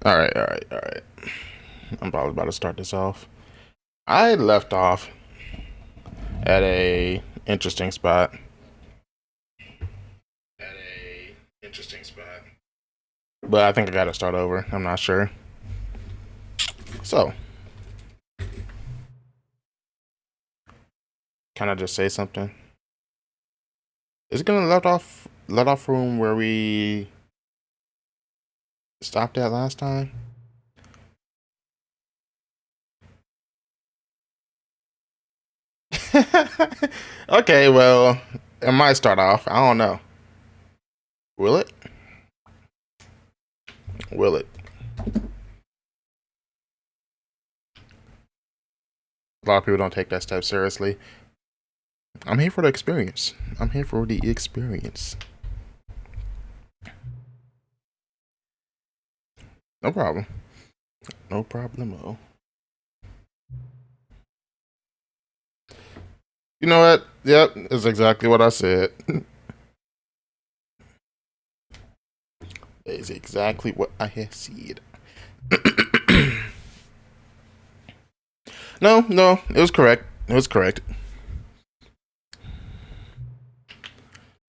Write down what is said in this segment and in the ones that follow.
All right. I'm probably about to start this off. I left off at a interesting spot. But I think I gotta start over. I'm not sure. So, can I just say something? Is it gonna let off from where we stopped at last time? Okay, well, it might start off. I don't know. Will it? Will it? A lot of people don't take that step seriously. I'm here for the experience. I'm here for the experience. No problem. No problemo. You know what? Yep, it's exactly what I said. It's exactly what I had said. No, it was correct. It was correct.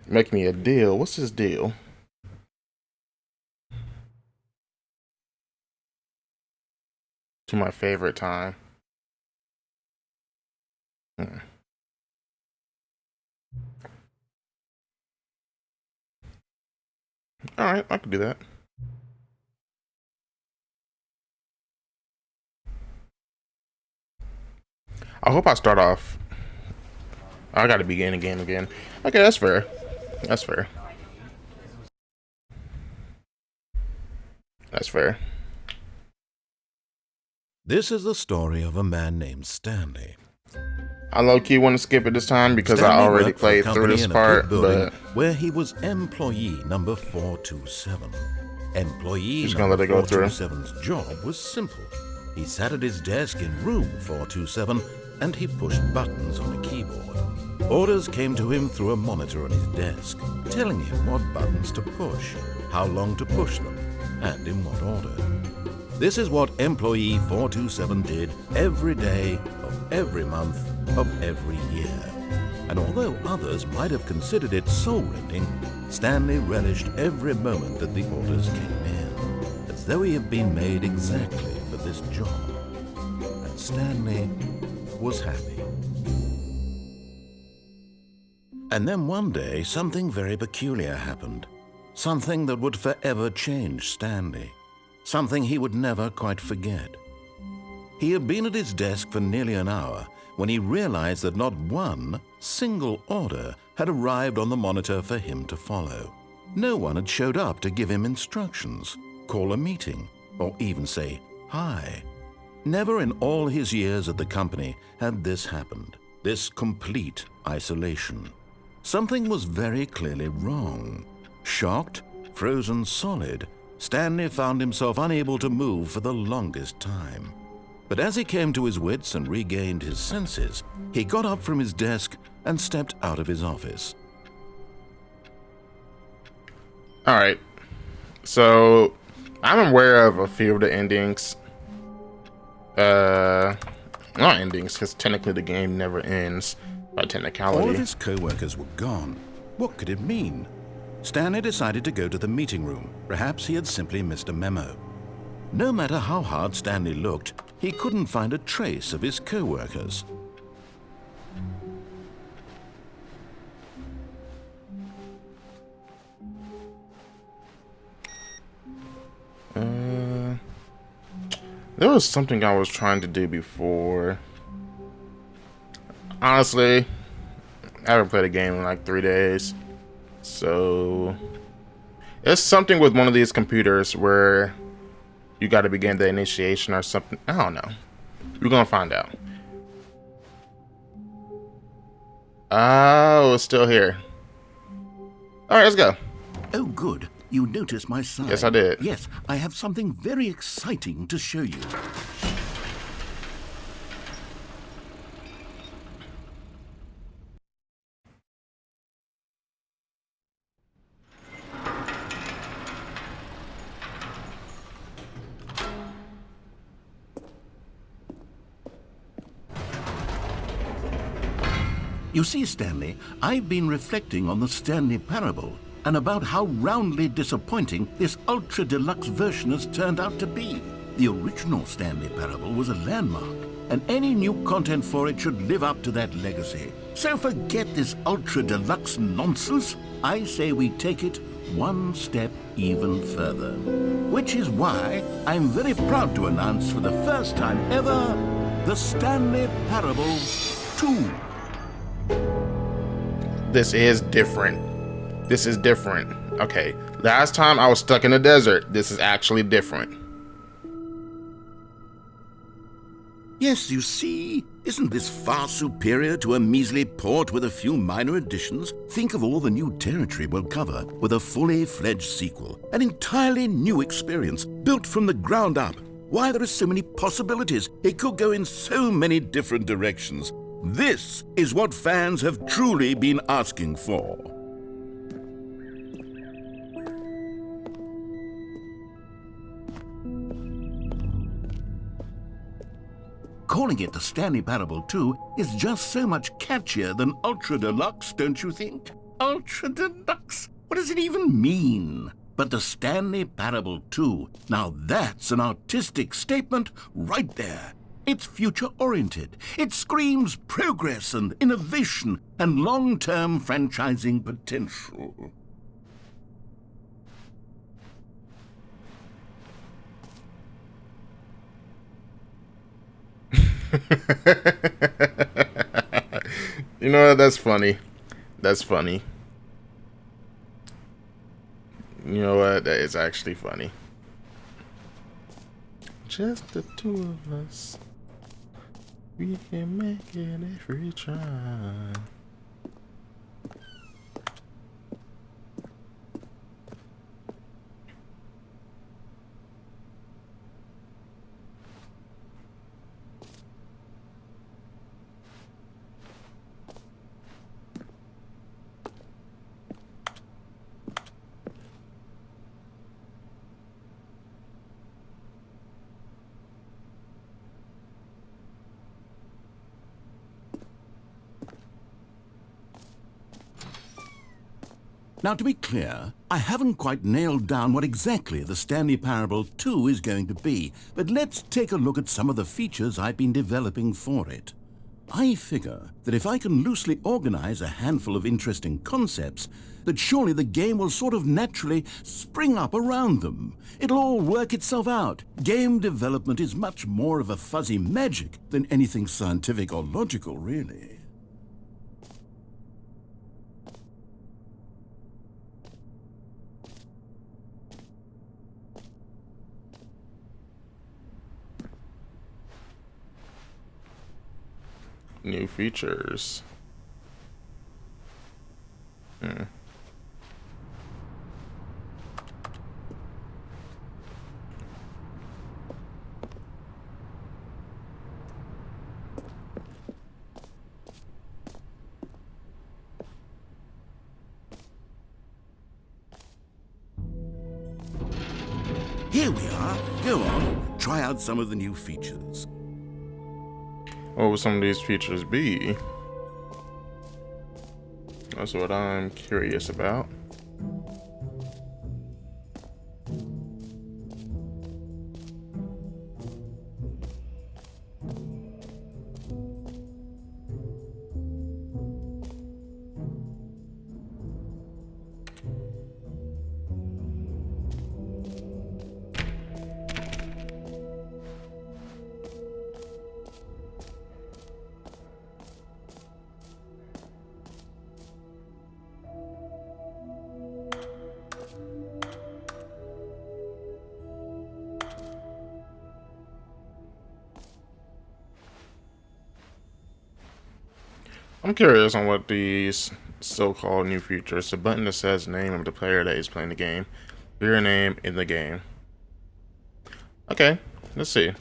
Make me a deal. What's this deal? To my favorite time. Hmm. All right, I can do that. I hope I start off. I got to begin the game again. Okay, that's fair. That's fair. That's fair. This is the story of a man named Stanley. I low key want to skip it this time because I Stanley already worked for a played through company this in a part, big building but where he was employee number 427. Employee just gonna number let it go through. 427's job was simple. He sat at his desk in room 427 and he pushed buttons on a keyboard. Orders came to him through a monitor on his desk, telling him what buttons to push, how long to push them, and in what order. This is what employee 427 did every day of every month of every year. And although others might have considered it soul-rending, Stanley relished every moment that the orders came in, as though he had been made exactly for this job. And Stanley was happy. And then one day, something very peculiar happened. Something that would forever change Stanley. Something he would never quite forget. He had been at his desk for nearly an hour when he realized that not one single order had arrived on the monitor for him to follow. No one had showed up to give him instructions, call a meeting, or even say hi. Never in all his years at the company had this happened, this complete isolation. Something was very clearly wrong. Shocked, frozen solid, Stanley found himself unable to move for the longest time. But as he came to his wits and regained his senses, he got up from his desk and stepped out of his office. all right. So I'm aware of a few of the endings. Not endings, because technically the game never ends by technicality. All of his co-workers were gone. What could it mean? Stanley decided to go to the meeting room. Perhaps he had simply missed a memo. No matter how hard Stanley looked, he couldn't find a trace of his co-workers. There was something I was trying to do before. Honestly, I haven't played a game in like 3 days. So it's something with one of these computers where you got to begin the initiation or something. I don't know. We're gonna find out. Oh, it's still here. All right, let's go. Oh, good. You noticed my sign. Yes, I did. Yes, I have something very exciting to show you. You see, Stanley, I've been reflecting on the Stanley Parable and about how roundly disappointing this ultra deluxe version has turned out to be. The original Stanley Parable was a landmark, and any new content for it should live up to that legacy. So forget this ultra deluxe nonsense. I say we take it one step even further. Which is why I'm very proud to announce for the first time ever, the Stanley Parable 2. This is different. This is different. Okay, last time I was stuck in the desert. This is actually different. Yes, you see, isn't this far superior to a measly port with a few minor additions? Think of all the new territory we'll cover with a fully fledged sequel. An entirely new experience, built from the ground up. Why, there are so many possibilities. It could go in so many different directions. This is what fans have truly been asking for. Calling it the Stanley Parable 2 is just so much catchier than Ultra Deluxe, don't you think? Ultra Deluxe? What does it even mean? But the Stanley Parable 2, now that's an artistic statement right there. It's future-oriented. It screams progress and innovation and long-term franchising potential. You know what? That's funny. That's funny. You know what? That is actually funny. Just the two of us. We can make it every time. Now, to be clear, I haven't quite nailed down what exactly the Stanley Parable 2 is going to be, but let's take a look at some of the features I've been developing for it. I figure that if I can loosely organize a handful of interesting concepts, that surely the game will sort of naturally spring up around them. It'll all work itself out. Game development is much more of a fuzzy magic than anything scientific or logical, really. New features. Here we are. Go on, try out some of the new features. What would some of these features be? That's what I'm curious about. I'm curious on what these so-called new features. The button that says name of the player that is playing the game. Your name in the game. Okay, let's see.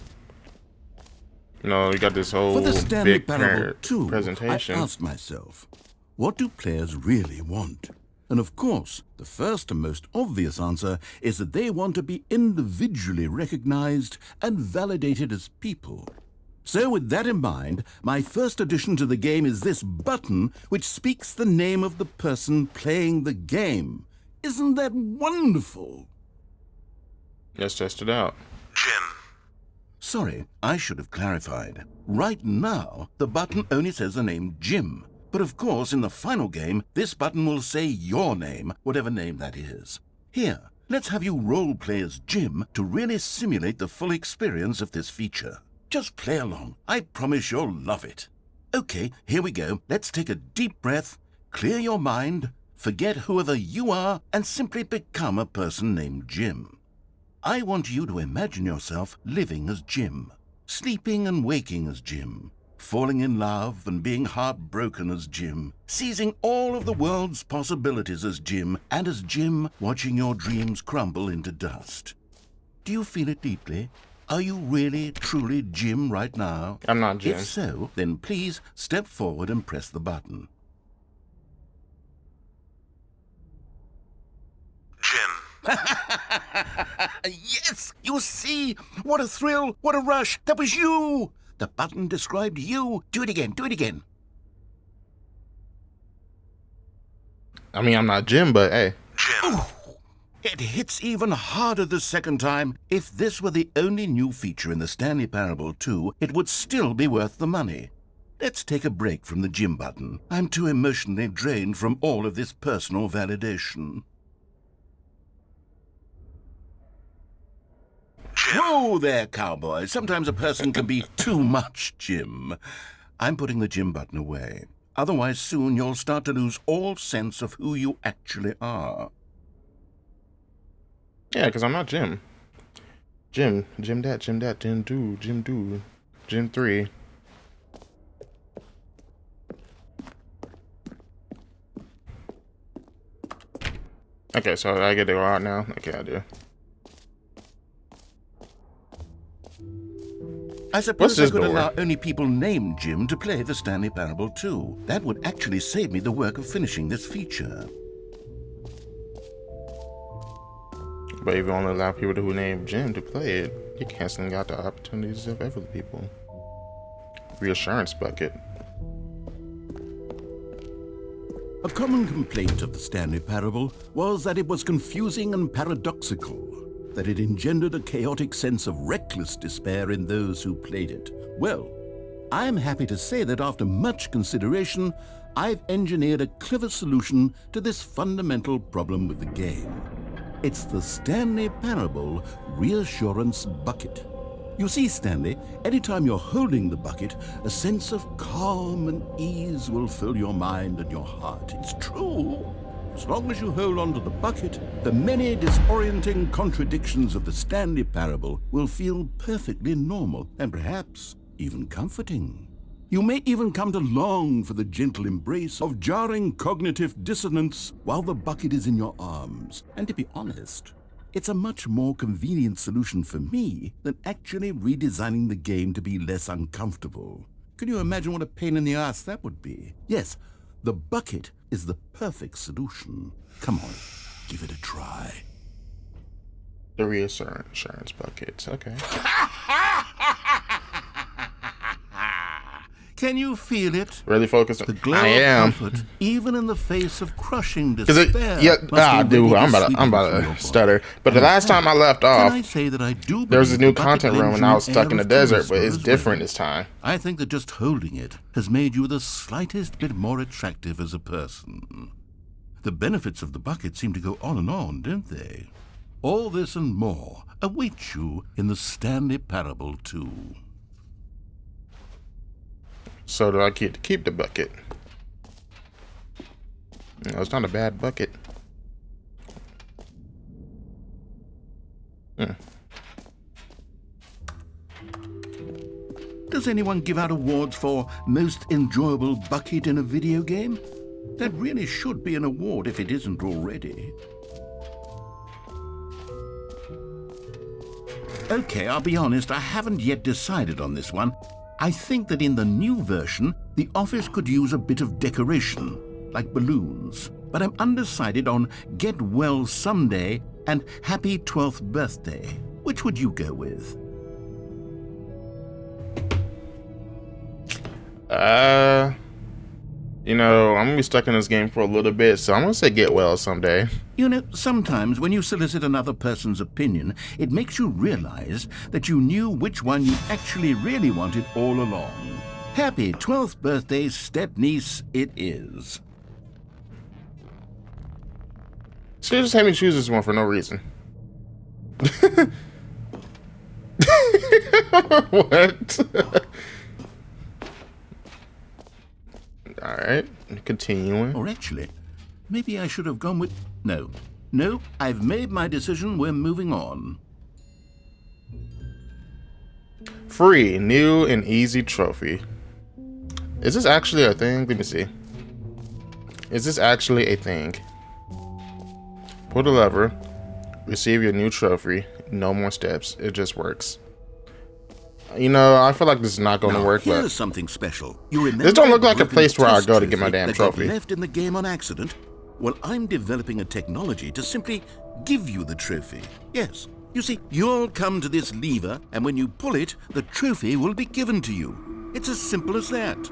You know, you got this whole For the Stanley big Parable 2, presentation. I asked myself, what do players really want? And of course, the first and most obvious answer is that they want to be individually recognized and validated as people. So with that in mind, my first addition to the game is this button which speaks the name of the person playing the game. Isn't that wonderful? Let's test it out. Jim. Sorry, I should have clarified. Right now, the button only says the name Jim. But of course, in the final game, this button will say your name, whatever name that is. Here, let's have you role-play as Jim to really simulate the full experience of this feature. Just play along. I promise you'll love it. Okay, here we go. Let's take a deep breath, clear your mind, forget whoever you are, and simply become a person named Jim. I want you to imagine yourself living as Jim, sleeping and waking as Jim, falling in love and being heartbroken as Jim, seizing all of the world's possibilities as Jim, and as Jim watching your dreams crumble into dust. Do you feel it deeply? Are you really, truly Jim right now? I'm not Jim. If so, then please step forward and press the button. Jim. Yes! You see? What a thrill! What a rush! That was you! The button described you. Do it again. Do it again. I mean, I'm not Jim, but hey. Jim. Ooh, it hits even harder the second time. If this were the only new feature in the Stanley Parable 2, it would still be worth the money. Let's take a break from the Jim button. I'm too emotionally drained from all of this personal validation. Whoa there, cowboy. Sometimes a person can be too much Jim. I'm putting the Jim button away. Otherwise, soon you'll start to lose all sense of who you actually are. Yeah, because I'm not Jim. Jim that, Jim 2, Jim 2, Jim 3. Okay, so I get to go out now? Okay, I do. I suppose I this could door? allow only people named Jim to play the Stanley Parable 2. That would actually save me the work of finishing this feature. But if you only allow people who name Jim to play it, you're canceling out the opportunities of other people. Reassurance bucket. A common complaint of the Stanley Parable was that it was confusing and paradoxical, that it engendered a chaotic sense of reckless despair in those who played it. Well, I'm happy to say that after much consideration, I've engineered a clever solution to this fundamental problem with the game. It's the Stanley Parable Reassurance Bucket. You see, Stanley, anytime you're holding the bucket, a sense of calm and ease will fill your mind and your heart. It's true. As long as you hold on to the bucket, the many disorienting contradictions of the Stanley Parable will feel perfectly normal and perhaps even comforting. You may even come to long for the gentle embrace of jarring cognitive dissonance while the bucket is in your arms. And to be honest, it's a much more convenient solution for me than actually redesigning the game to be less uncomfortable. Can you imagine what a pain in the ass that would be? Yes, the bucket is the perfect solution. Come on, give it a try. The reassurance buckets. Okay. Can you feel it? Really focused The on. glow I of am. comfort, even in the face of crushing Cause it, despair. yeah, must be dude, really I'm sweet about for your to stutter. body. But the last time I left Can I off, say that I do there was a believe new the bucket content room, lends and you I an was stuck air in the of desert, but charisma it's as different well. this time. I think that just holding it has made you the slightest bit more attractive as a person. The benefits of the bucket seem to go on and on, don't they? All this and more await you in the Stanley Parable 2. So do I keep the bucket? No, it's not a bad bucket. Does anyone give out awards for most enjoyable bucket in a video game? That really should be an award if it isn't already. Okay, I'll be honest, I haven't yet decided on this one. I think that in the new version, the office could use a bit of decoration, like balloons. But I'm undecided on Get Well Someday and Happy 12th Birthday. Which would you go with? Uh, I'm gonna be stuck in this game for a little bit, so I'm gonna say get well someday. You know, sometimes when you solicit another person's opinion, it makes you realize that you knew which one you actually really wanted all along. Happy 12th birthday, step-niece, it is. She just had me choose this one for no reason. What? Alright, continuing. Or actually, maybe I should have gone with... No. No, I've made my decision. We're moving on. Free, new and easy trophy. Is this actually a thing? Let me see. Is this actually a thing? Pull the lever. Receive your new trophy. No more steps. It just works. I feel like this is not going to work, here's but something special. You remember this don't look like a broken place where I test go to get my trophy damn that got trophy. left in the game on accident? Well, I'm developing a technology to simply give you the trophy. Yes. You see, you'll come to this lever, and when you pull it, the trophy will be given to you. It's as simple as that.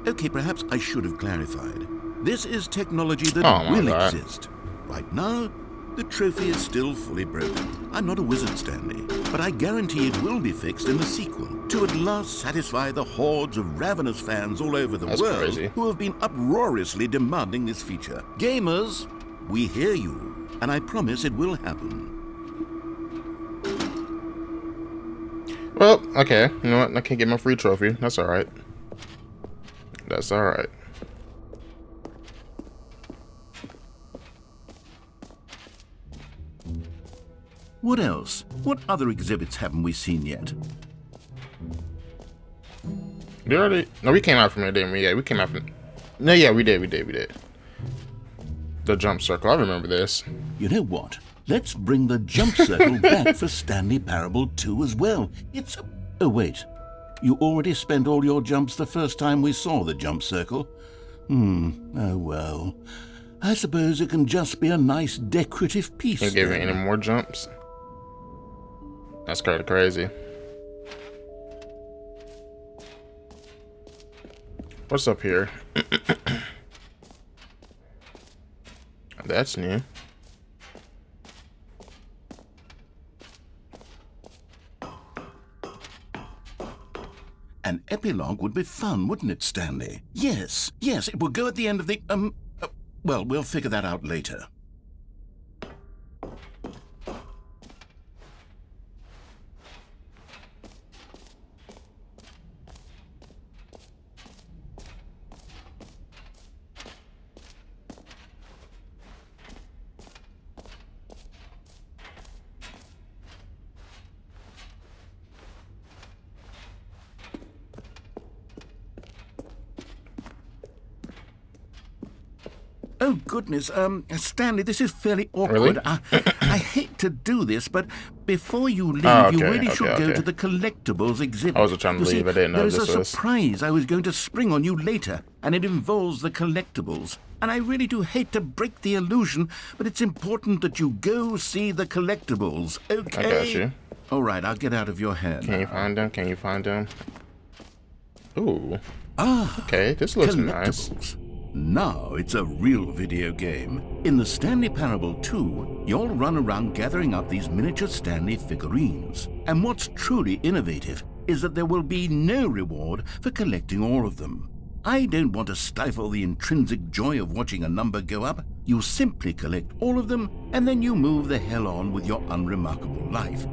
Okay, perhaps I should have clarified. This is technology that will exist. Right now, the trophy is still fully broken. I'm not a wizard, Stanley, but I guarantee it will be fixed in the sequel to at last satisfy the hordes of ravenous fans all over the world who have been uproariously demanding this feature. Gamers, we hear you, and I promise it will happen. Well, okay. You know what? I can't get my free trophy. That's alright. That's alright. What else? What other exhibits haven't we seen yet? No, we came out from it, didn't we? Yeah, we came out from... No, yeah, we did. The jump circle. I remember this. You know what? Let's bring the jump circle back for Stanley Parable 2 as well. It's... Oh, wait. You already spent all your jumps the first time we saw the jump circle? Oh well. I suppose it can just be a nice decorative piece. Can't give it any more jumps. That's kind of crazy. What's up here? That's new. An epilogue would be fun, wouldn't it, Stanley? Yes, it will go at the end of the, well, we'll figure that out later. Oh, goodness. Stanley, this is fairly awkward. Really? I hate to do this, but before you leave, you really should go to the collectibles exhibit. I was trying to leave. I didn't know this was... There is a surprise I was going to spring on you later, and it involves the collectibles. And I really do hate to break the illusion, but it's important that you go see the collectibles, okay? I got you. All right, I'll get out of your hair. Can you find them? Ooh. Ah, okay, this looks nice. Now it's a real video game. In the Stanley Parable 2, you'll run around gathering up these miniature Stanley figurines. And what's truly innovative is that there will be no reward for collecting all of them. I don't want to stifle the intrinsic joy of watching a number go up. You simply collect all of them, and then you move the hell on with your unremarkable life.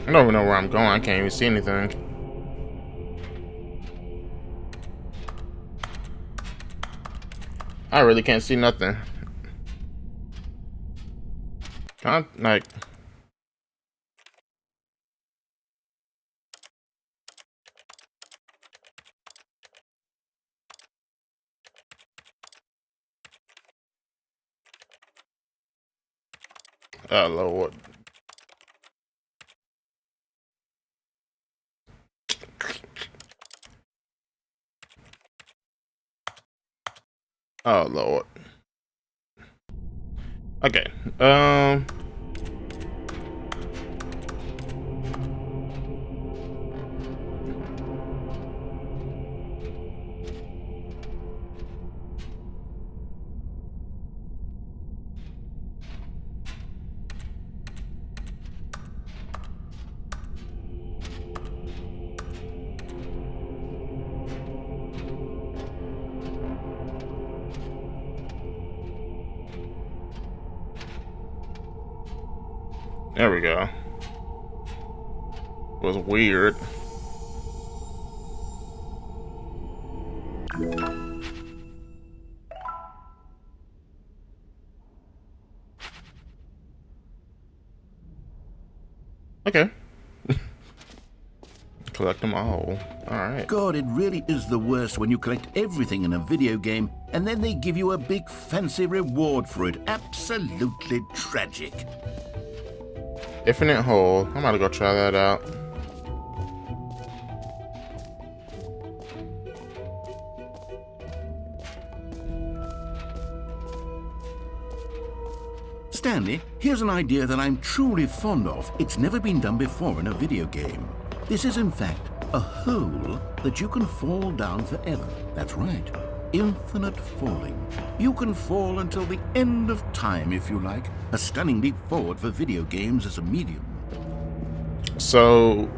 I don't even know where I'm going. I can't even see anything. I really can't see nothing. Can I, like... Oh, Lord. Oh Lord. Okay. There we go. It was weird. Okay. Collect them all. Alright. God, it really is the worst when you collect everything in a video game and then they give you a big fancy reward for it. Absolutely tragic. Infinite hole. I'm about to go try that out. Stanley, here's an idea that I'm truly fond of. It's never been done before in a video game. This is, in fact, a hole that you can fall down forever. That's right. Infinite falling. You can fall until the end of time, if you like. A stunning leap forward for video games as a medium. So,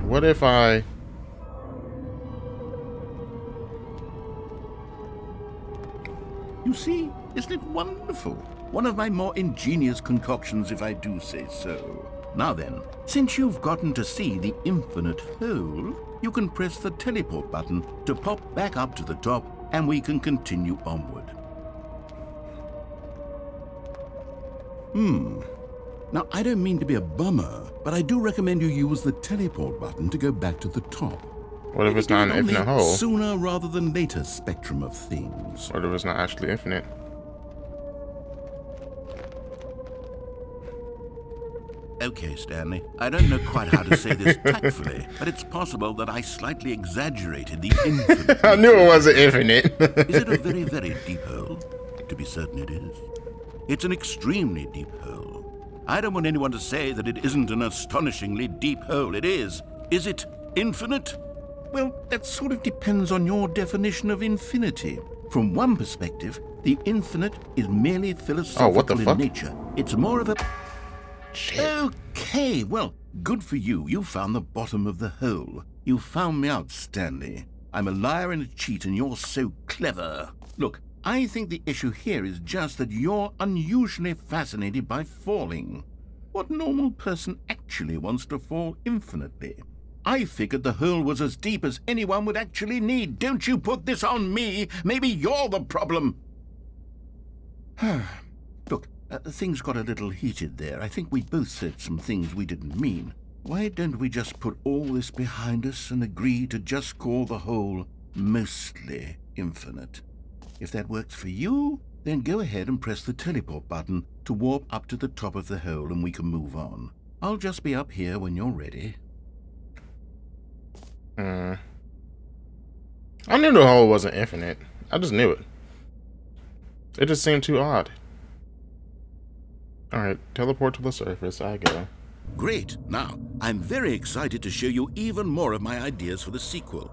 what if I... You see, isn't it wonderful? One of my more ingenious concoctions, if I do say so. Now then, since you've gotten to see the infinite hole, you can press the teleport button to pop back up to the top, and we can continue onward. Now, I don't mean to be a bummer, but I do recommend you use the teleport button to go back to the top. What if it's not an infinite hole? Sooner rather than later spectrum of things. What if it's not actually infinite? Okay, Stanley, I don't know quite how to say this tactfully, but it's possible that I slightly exaggerated the infinite. I knew it wasn't infinite. Is it a very, very deep hole? To be certain it is. It's an extremely deep hole. I don't want anyone to say that it isn't an astonishingly deep hole. It is. Is it infinite? Well, that sort of depends on your definition of infinity. From one perspective, the infinite is merely philosophical in nature. It's more of a... Okay, well, good for you. You found the bottom of the hole. You found me out, Stanley. I'm a liar and a cheat, and you're so clever. Look, I think the issue here is just that you're unusually fascinated by falling. What normal person actually wants to fall infinitely? I figured the hole was as deep as anyone would actually need. Don't you put this on me. Maybe you're the problem. Look, things got a little heated there. I think we both said some things we didn't mean. Why don't we just put all this behind us and agree to just call the hole mostly infinite? If that works for you, then go ahead and press the teleport button to warp up to the top of the hole and we can move on. I'll just be up here when you're ready. I knew the hole wasn't infinite. I just knew it. It just seemed too odd. Alright, teleport to the surface. I go. Great. Now, I'm very excited to show you even more of my ideas for the sequel.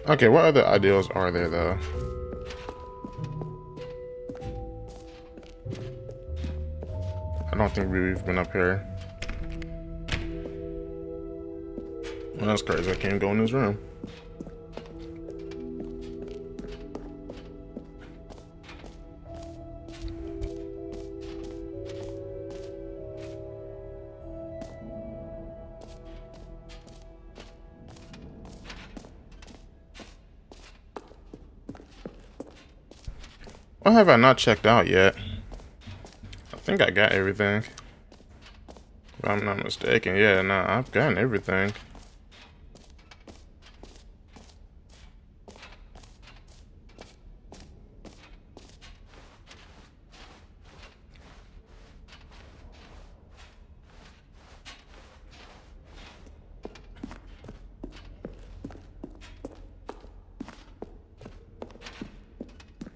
Okay, what other ideas are there, though? I don't think we've been up here. Well, that's crazy. I can't go in this room. What have I not checked out yet? I think I got everything. If I'm not mistaken. Yeah, no, I've gotten everything.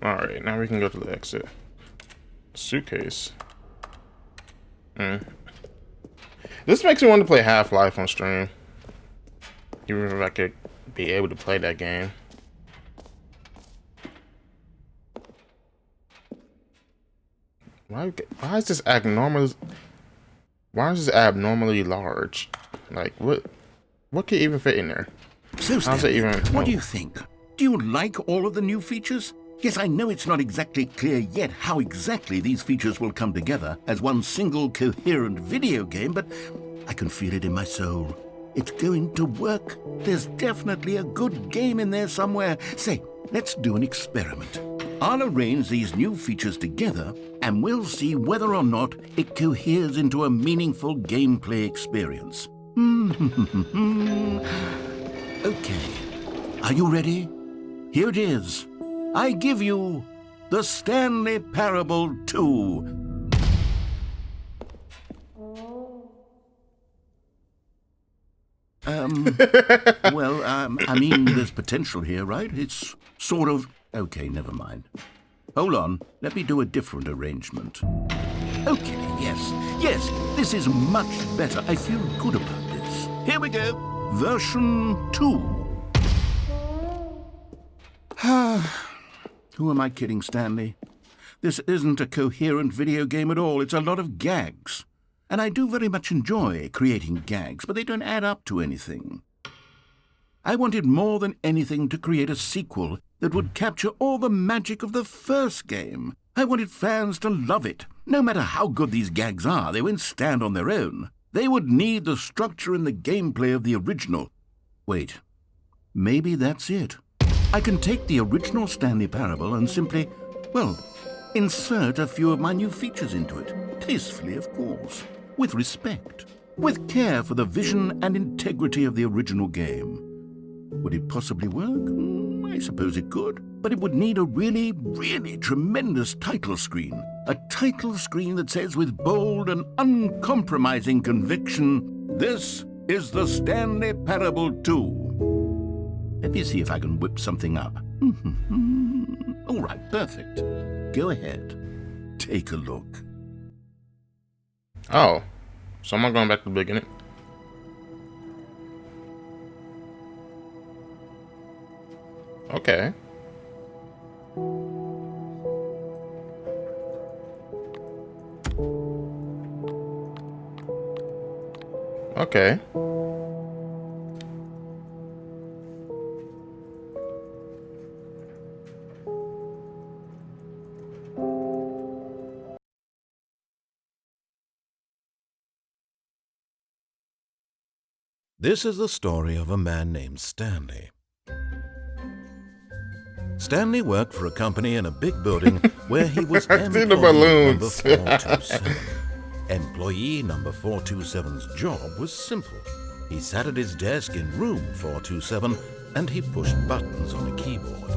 Alright, now we can go to the exit. Suitcase. This makes me want to play Half-Life on stream. Even if I could be able to play that game. Why is this abnormal? Why is this abnormally large? Like, what could even fit in there? So, How's it Stanley, even? what do you think? Do you like all of the new features? Yes, I know it's not exactly clear yet how exactly these features will come together as one single coherent video game, but I can feel it in my soul. It's going to work. There's definitely a good game in there somewhere. Say, let's do an experiment. I'll arrange these new features together, and we'll see whether or not it coheres into a meaningful gameplay experience. Okay. Are you ready? Here it is. I give you the Stanley Parable 2. Well, I mean, there's potential here, right? It's sort of... Okay, never mind. Hold on, let me do a different arrangement. Okay, yes, this is much better. I feel good about this. Here we go. Version 2. Who am I kidding, Stanley? This isn't a coherent video game at all. It's a lot of gags. And I do very much enjoy creating gags, but they don't add up to anything. I wanted more than anything to create a sequel that would capture all the magic of the first game. I wanted fans to love it. No matter how good these gags are, they won't stand on their own. They would need the structure and the gameplay of the original. Wait, maybe that's it. I can take the original Stanley Parable and simply, well, insert a few of my new features into it. Tastefully, of course. With respect. With care for the vision and integrity of the original game. Would it possibly work? I suppose it could. But it would need a really, really tremendous title screen. A title screen that says with bold and uncompromising conviction, "This is the Stanley Parable 2. Let me see if I can whip something up. All right, perfect. Go ahead. Take a look. Oh, so am I going back to the beginning? Okay. Okay. This is the story of a man named Stanley. Stanley worked for a company in a big building where he was I see the employee number balloons. 427. Employee number 427's job was simple. He sat at his desk in room 427 and he pushed buttons on a keyboard.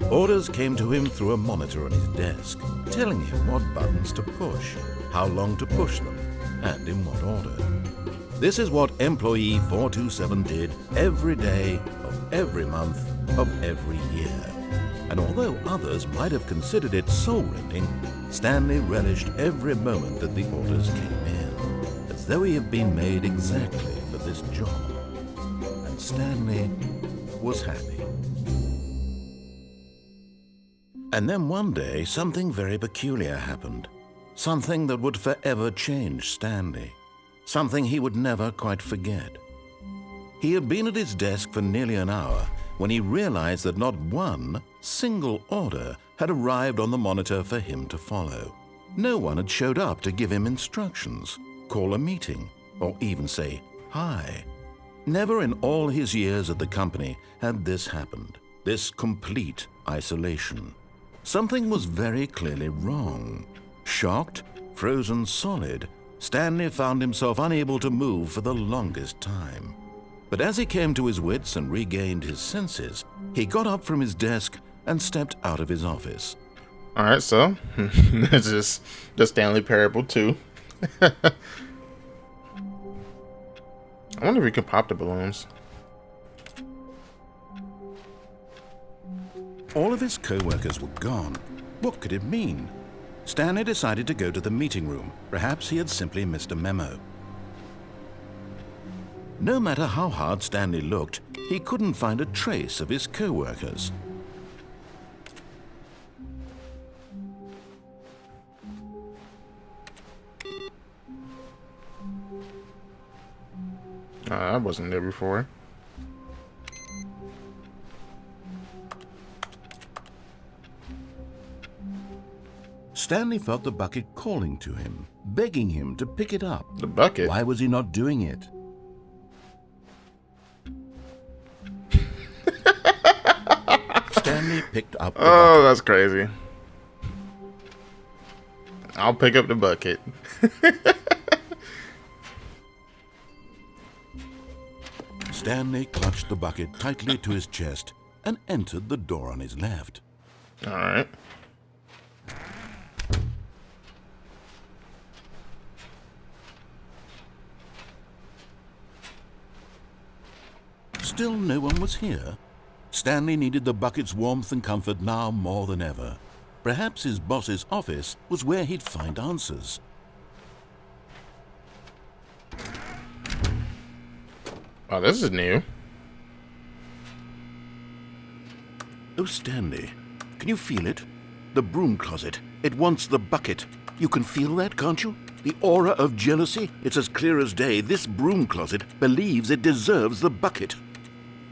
Orders came to him through a monitor on his desk, telling him what buttons to push, how long to push them, and in what order. This is what employee 427 did every day of every month of every year. And although others might have considered it soul-rending, Stanley relished every moment that the orders came in, as though he had been made exactly for this job. And Stanley was happy. And then one day, something very peculiar happened. Something that would forever change Stanley. Something he would never quite forget. He had been at his desk for nearly an hour when he realized that not one single order had arrived on the monitor for him to follow. No one had showed up to give him instructions, call a meeting, or even say hi. Never in all his years at the company had this happened, this complete isolation. Something was very clearly wrong. Shocked, frozen solid, Stanley found himself unable to move for the longest time. But as he came to his wits and regained his senses, he got up from his desk and stepped out of his office. All right, so this is the Stanley Parable 2. I wonder if we can pop the balloons. All of his co-workers were gone. What could it mean? Stanley decided to go to the meeting room. Perhaps he had simply missed a memo. No matter how hard Stanley looked, he couldn't find a trace of his co-workers. I wasn't there before. Stanley felt the bucket calling to him, begging him to pick it up. The bucket? Why was he not doing it? Stanley picked up the Oh, bucket. that's crazy. I'll pick up the bucket. Stanley clutched the bucket tightly to his chest and entered the door on his left. All right. Still no one was here. Stanley needed the bucket's warmth and comfort now more than ever. Perhaps his boss's office was where he'd find answers. Oh, this is new. Oh, Stanley, can you feel it? The broom closet. It wants the bucket. You can feel that, can't you? The aura of jealousy. It's as clear as day. This broom closet believes it deserves the bucket.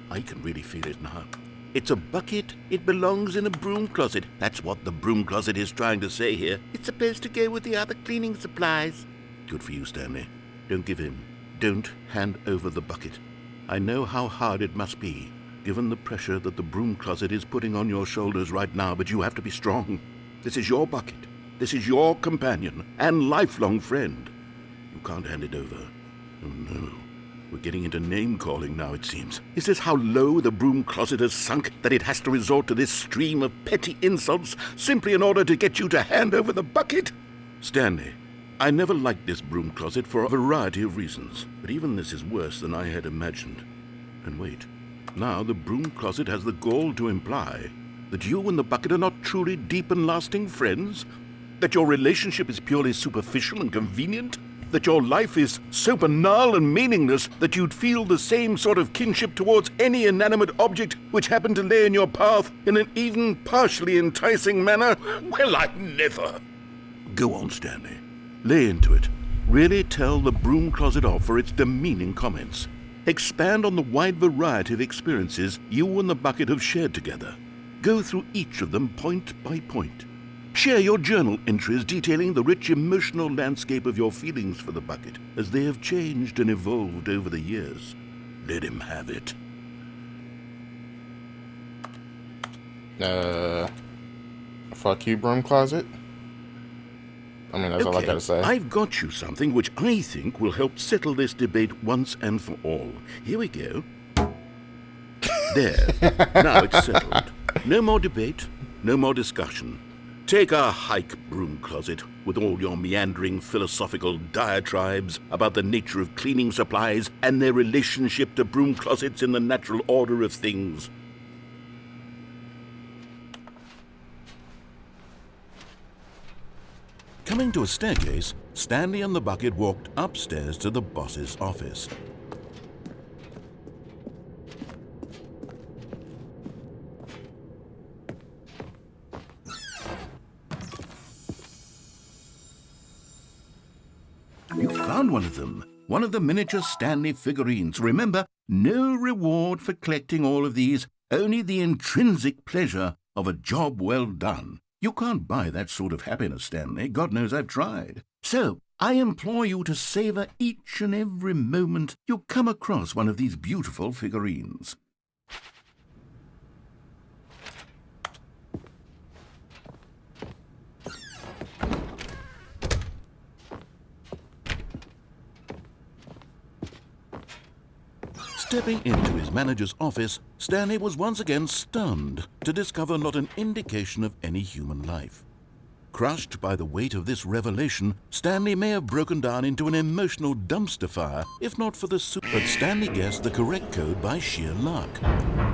I can really feel it now. It's a bucket. It belongs in a broom closet. That's what the broom closet is trying to say here. It's supposed to go with the other cleaning supplies. Good for you, Stanley. Don't give in. Don't hand over the bucket. I know how hard it must be, given the pressure that the broom closet is putting on your shoulders right now, but you have to be strong. This is your bucket. This is your companion and lifelong friend. You can't hand it over. Oh, no. We're getting into name-calling now, it seems. Is this how low the broom closet has sunk, that it has to resort to this stream of petty insults simply in order to get you to hand over the bucket? Stanley, I never liked this broom closet for a variety of reasons, but even this is worse than I had imagined. And wait, now the broom closet has the gall to imply that you and the bucket are not truly deep and lasting friends? That your relationship is purely superficial and convenient? That your life is so banal and meaningless that you'd feel the same sort of kinship towards any inanimate object which happened to lay in your path in an even partially enticing manner? Well, I never. Go on, Stanley. Lay into it. Really tell the broom closet off for its demeaning comments. Expand on the wide variety of experiences you and the bucket have shared together. Go through each of them point by point. Share your journal entries detailing the rich emotional landscape of your feelings for the bucket as they have changed and evolved over the years. Let him have it. Fuck you, broom closet. I mean, that's all I gotta say. I've got you something which I think will help settle this debate once and for all. Here we go. There. Now it's settled. No more debate, no more discussion. Take a hike, broom closet, with all your meandering philosophical diatribes about the nature of cleaning supplies and their relationship to broom closets in the natural order of things. Coming to a staircase, Stanley and the bucket walked upstairs to the boss's office. You found one of them. One of the miniature Stanley figurines. Remember, no reward for collecting all of these, only the intrinsic pleasure of a job well done. You can't buy that sort of happiness, Stanley. God knows I've tried. So, I implore you to savor each and every moment you come across one of these beautiful figurines. Stepping into his manager's office, Stanley was once again stunned to discover not an indication of any human life. Crushed by the weight of this revelation, Stanley may have broken down into an emotional dumpster fire, if not for the but Stanley guessed the correct code by sheer luck.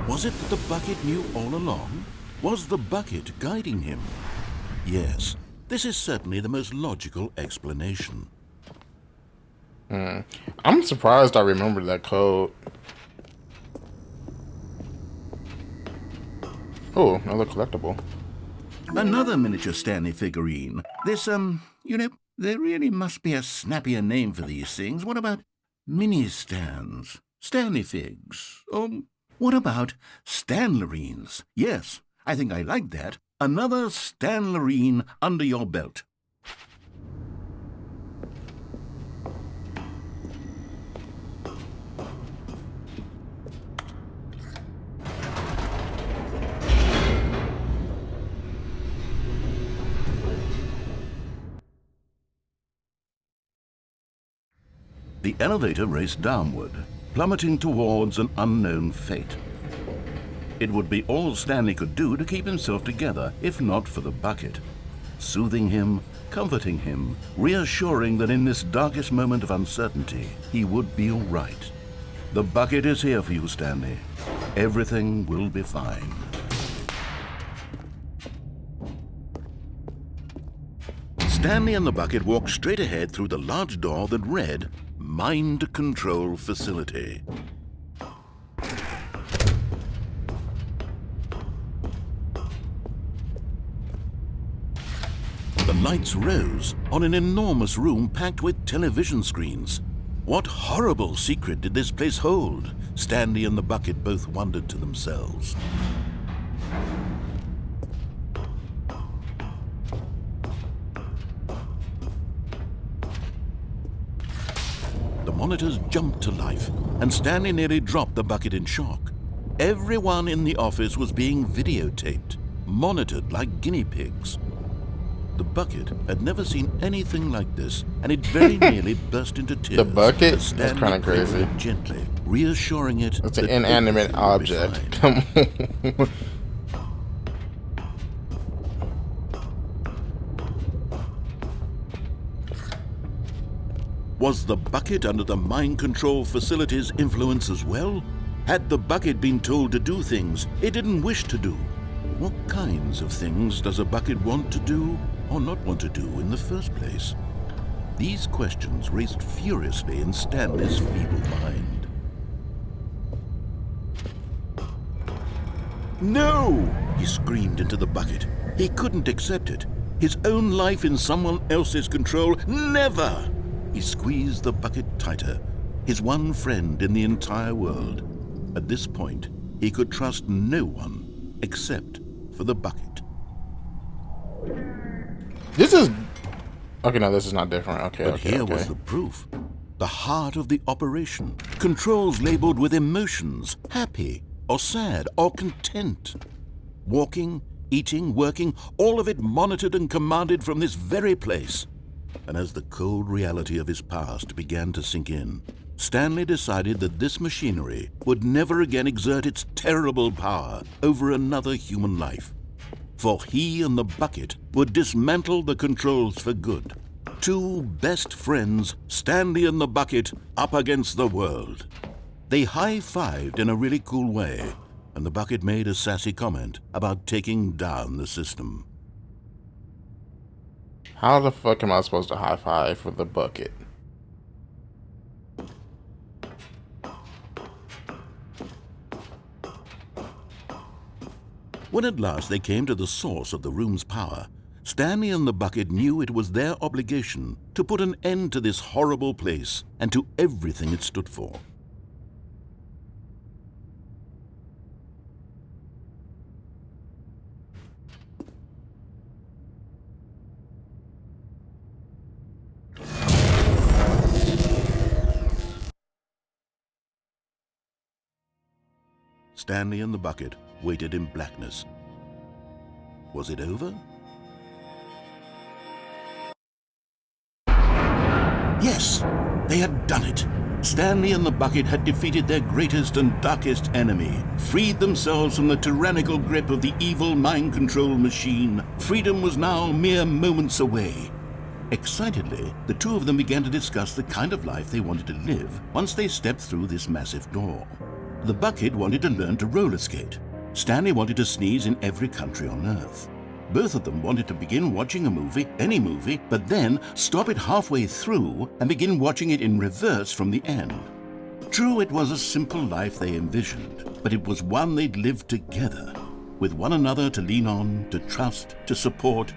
Was it that the bucket knew all along? Was the bucket guiding him? Yes, this is certainly the most logical explanation. I'm surprised I remember that code. Oh, another collectible. Another miniature Stanley figurine. This, there really must be a snappier name for these things. What about mini-stands? Stanley figs? Or what about Stanlerines? Yes, I think I like that. Another Stanlerine under your belt. The elevator raced downward, plummeting towards an unknown fate. It would be all Stanley could do to keep himself together, if not for the bucket. Soothing him, comforting him, reassuring that in this darkest moment of uncertainty, he would be all right. The bucket is here for you, Stanley. Everything will be fine. Stanley and the bucket walked straight ahead through the large door that read, Mind Control Facility. The lights rose on an enormous room packed with television screens. What horrible secret did this place hold? Stanley and the bucket both wondered to themselves. The monitors jumped to life, and Stanley nearly dropped the bucket in shock. Everyone in the office was being videotaped, monitored like guinea pigs. The bucket had never seen anything like this, and it very nearly burst into tears. The bucket? As That's Stanley kind of crazy. cradled it gently, reassuring it It's an that inanimate everything would be object. fine. Come on. Was the bucket under the mind control facility's influence as well? Had the bucket been told to do things it didn't wish to do? What kinds of things does a bucket want to do or not want to do in the first place? These questions raced furiously in Stanley's feeble mind. No! He screamed into the bucket. He couldn't accept it. His own life in someone else's control, never! He squeezed the bucket tighter, his one friend in the entire world. At this point, he could trust no one except for the bucket. This is... Okay, no, this is not different. Okay, But okay, here okay. was the proof. The heart of the operation. Controls labeled with emotions, happy or sad or content. Walking, eating, working, all of it monitored and commanded from this very place. And as the cold reality of his past began to sink in, Stanley decided that this machinery would never again exert its terrible power over another human life. For he and the bucket would dismantle the controls for good. Two best friends, Stanley and the bucket, up against the world. They high-fived in a really cool way, and the bucket made a sassy comment about taking down the system. How the fuck am I supposed to high five with the bucket? When at last they came to the source of the room's power, Stanley and the bucket knew it was their obligation to put an end to this horrible place and to everything it stood for. Stanley and the bucket waited in blackness. Was it over? Yes, they had done it. Stanley and the bucket had defeated their greatest and darkest enemy, freed themselves from the tyrannical grip of the evil mind control machine. Freedom was now mere moments away. Excitedly, the two of them began to discuss the kind of life they wanted to live once they stepped through this massive door. The bucket wanted to learn to roller skate. Stanley wanted to sneeze in every country on Earth. Both of them wanted to begin watching a movie, any movie, but then stop it halfway through and begin watching it in reverse from the end. True, it was a simple life they envisioned, but it was one they'd lived together, with one another to lean on, to trust, to support.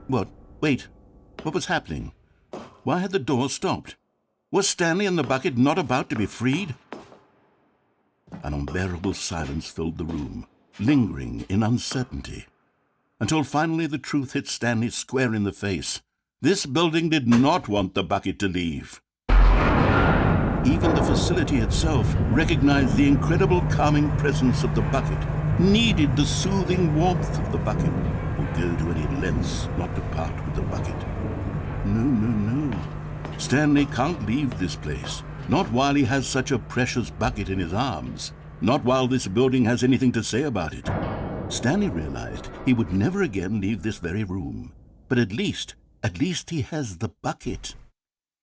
What? Wait. What was happening? Why had the door stopped? Was Stanley and the bucket not about to be freed? An unbearable silence filled the room, lingering in uncertainty, until finally the truth hit Stanley square in the face. This building did not want the bucket to leave. Even the facility itself recognized the incredible calming presence of the bucket, needed the soothing warmth of the bucket, would go to any lengths not to part with the bucket. No. Stanley can't leave this place, not while he has such a precious bucket in his arms, not while this building has anything to say about it. Stanley realized he would never again leave this very room, but at least he has the bucket.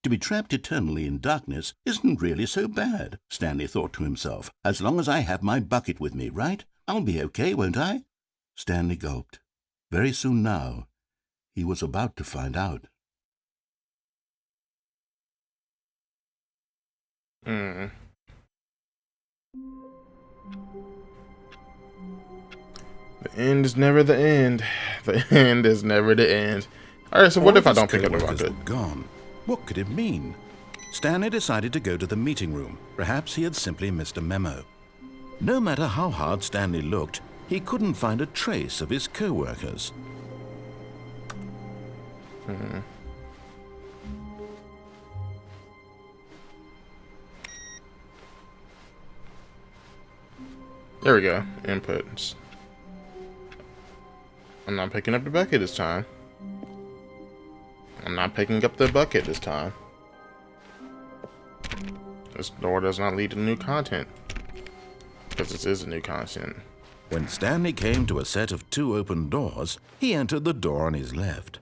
To be trapped eternally in darkness isn't really so bad, Stanley thought to himself. As long as I have my bucket with me, right? I'll be okay, won't I? Stanley gulped. Very soon now, he was about to find out. The end is never the end. The end is never the end. Alright, so what if I don't pick up the bucket? Gone. What could it mean? Stanley decided to go to the meeting room. Perhaps he had simply missed a memo. No matter how hard Stanley looked, he couldn't find a trace of his co-workers. There we go. Inputs. I'm not picking up the bucket this time. I'm not picking up the bucket this time. This door does not lead to new content. Because this is a new content. When Stanley came to a set of 2 open doors, he entered the door on his left.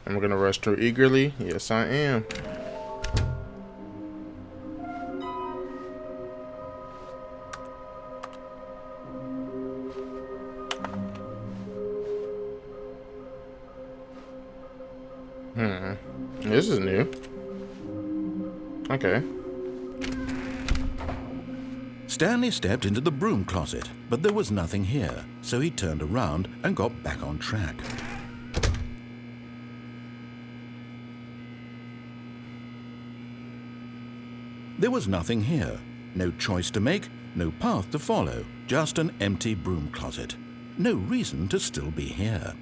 Am I going to rush through eagerly? Yes, I am. This is new. Okay. Stanley stepped into the broom closet, but there was nothing here, so he turned around and got back on track. There was nothing here. No choice to make, no path to follow, just an empty broom closet. No reason to still be here.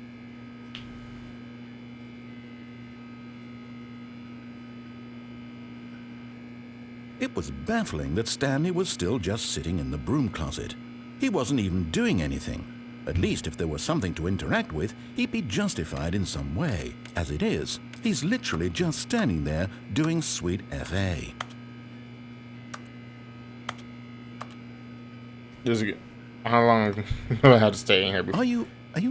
It was baffling that Stanley was still just sitting in the broom closet. He wasn't even doing anything. At least if there was something to interact with, he'd be justified in some way. As it is, he's literally just standing there doing sweet FA. How long do I have to stay in here before? Are you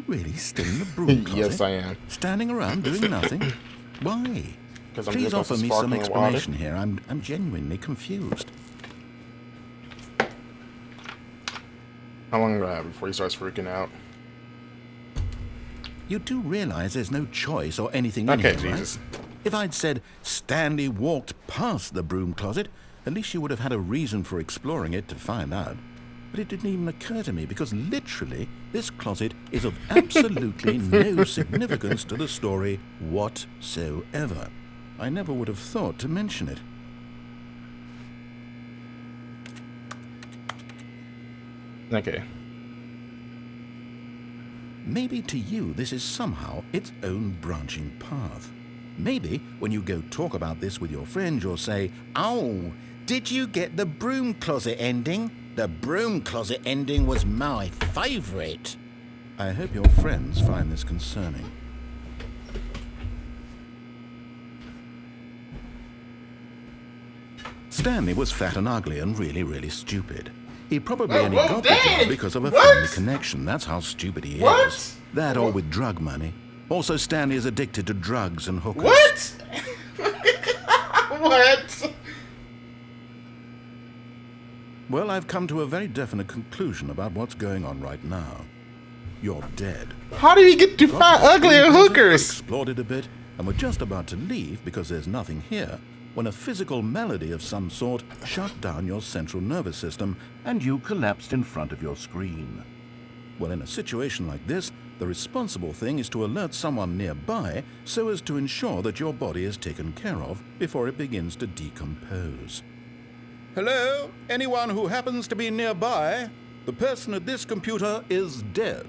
really still in the broom closet? Yes, I am. Standing around doing nothing? Why? I'm Please offer me some sparkling explanation water. here. I'm genuinely confused. How long do I have before he starts freaking out? You do realize there's no choice or anything in Okay, here, Jesus. right? If I'd said Stanley walked past the broom closet, at least you would have had a reason for exploring it to find out. But it didn't even occur to me because literally this closet is of absolutely no significance to the story whatsoever. I never would have thought to mention it. Okay. Maybe to you this is somehow its own branching path. Maybe when you go talk about this with your friends, you'll say, "Oh, did you get the broom closet ending? The broom closet ending was my favorite." I hope your friends find this concerning. Stanley was fat and ugly and really stupid. He probably only got the job because of a family connection. That's how stupid he is. That or with drug money. Also, Stanley is addicted to drugs and hookers. What? What? Well, I've come to a very definite conclusion about what's going on right now. You're dead. How did he get to fat, ugly, and hookers? Explored it a bit, and we're just about to leave because there's nothing here, when a physical malady of some sort shut down your central nervous system and you collapsed in front of your screen. Well, in a situation like this, the responsible thing is to alert someone nearby so as to ensure that your body is taken care of before it begins to decompose. Hello? Anyone who happens to be nearby? The person at this computer is dead.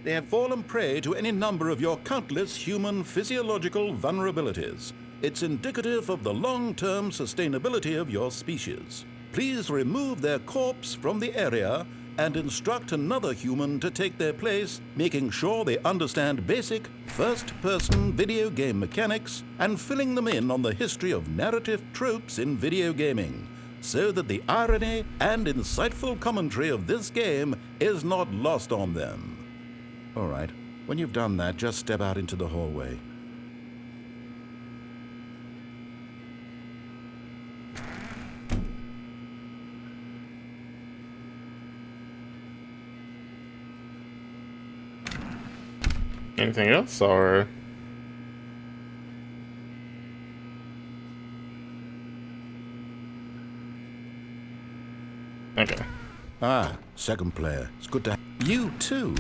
They have fallen prey to any number of your countless human physiological vulnerabilities. It's indicative of the long-term sustainability of your species. Please remove their corpse from the area and instruct another human to take their place, making sure they understand basic first-person video game mechanics and filling them in on the history of narrative tropes in video gaming, so that the irony and insightful commentary of this game is not lost on them. All right, when you've done that, just step out into the hallway. Anything else, or? Okay. Ah, second player. It's good to have you too.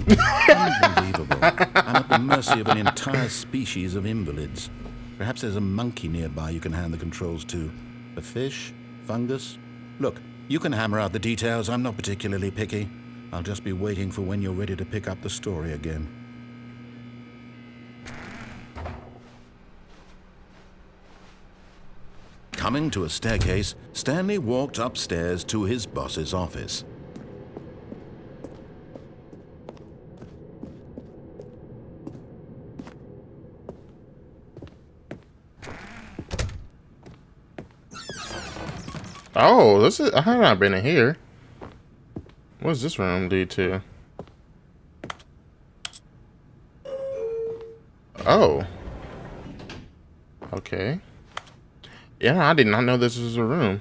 Unbelievable. I'm at the mercy of an entire species of invalids. Perhaps there's a monkey nearby you can hand the controls to. A fish? Fungus? Look, you can hammer out the details. I'm not particularly picky. I'll just be waiting for when you're ready to pick up the story again. Coming to a staircase, Stanley walked upstairs to his boss's office. Oh, this is. I have not been in here. What does this room lead to? Oh. Okay. Yeah, I did not know this was a room.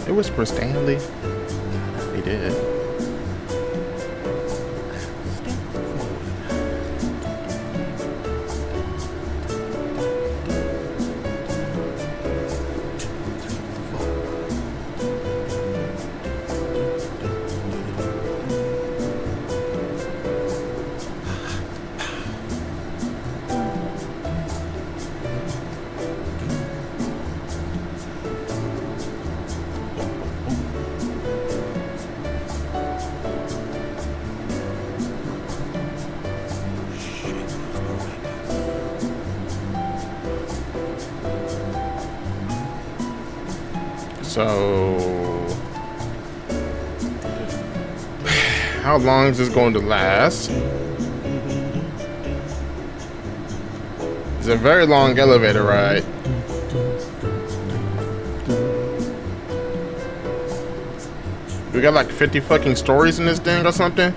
It was for Stanley. He did. So, how long is this going to last? It's a very long elevator ride. We got like 50 fucking stories in this thing or something?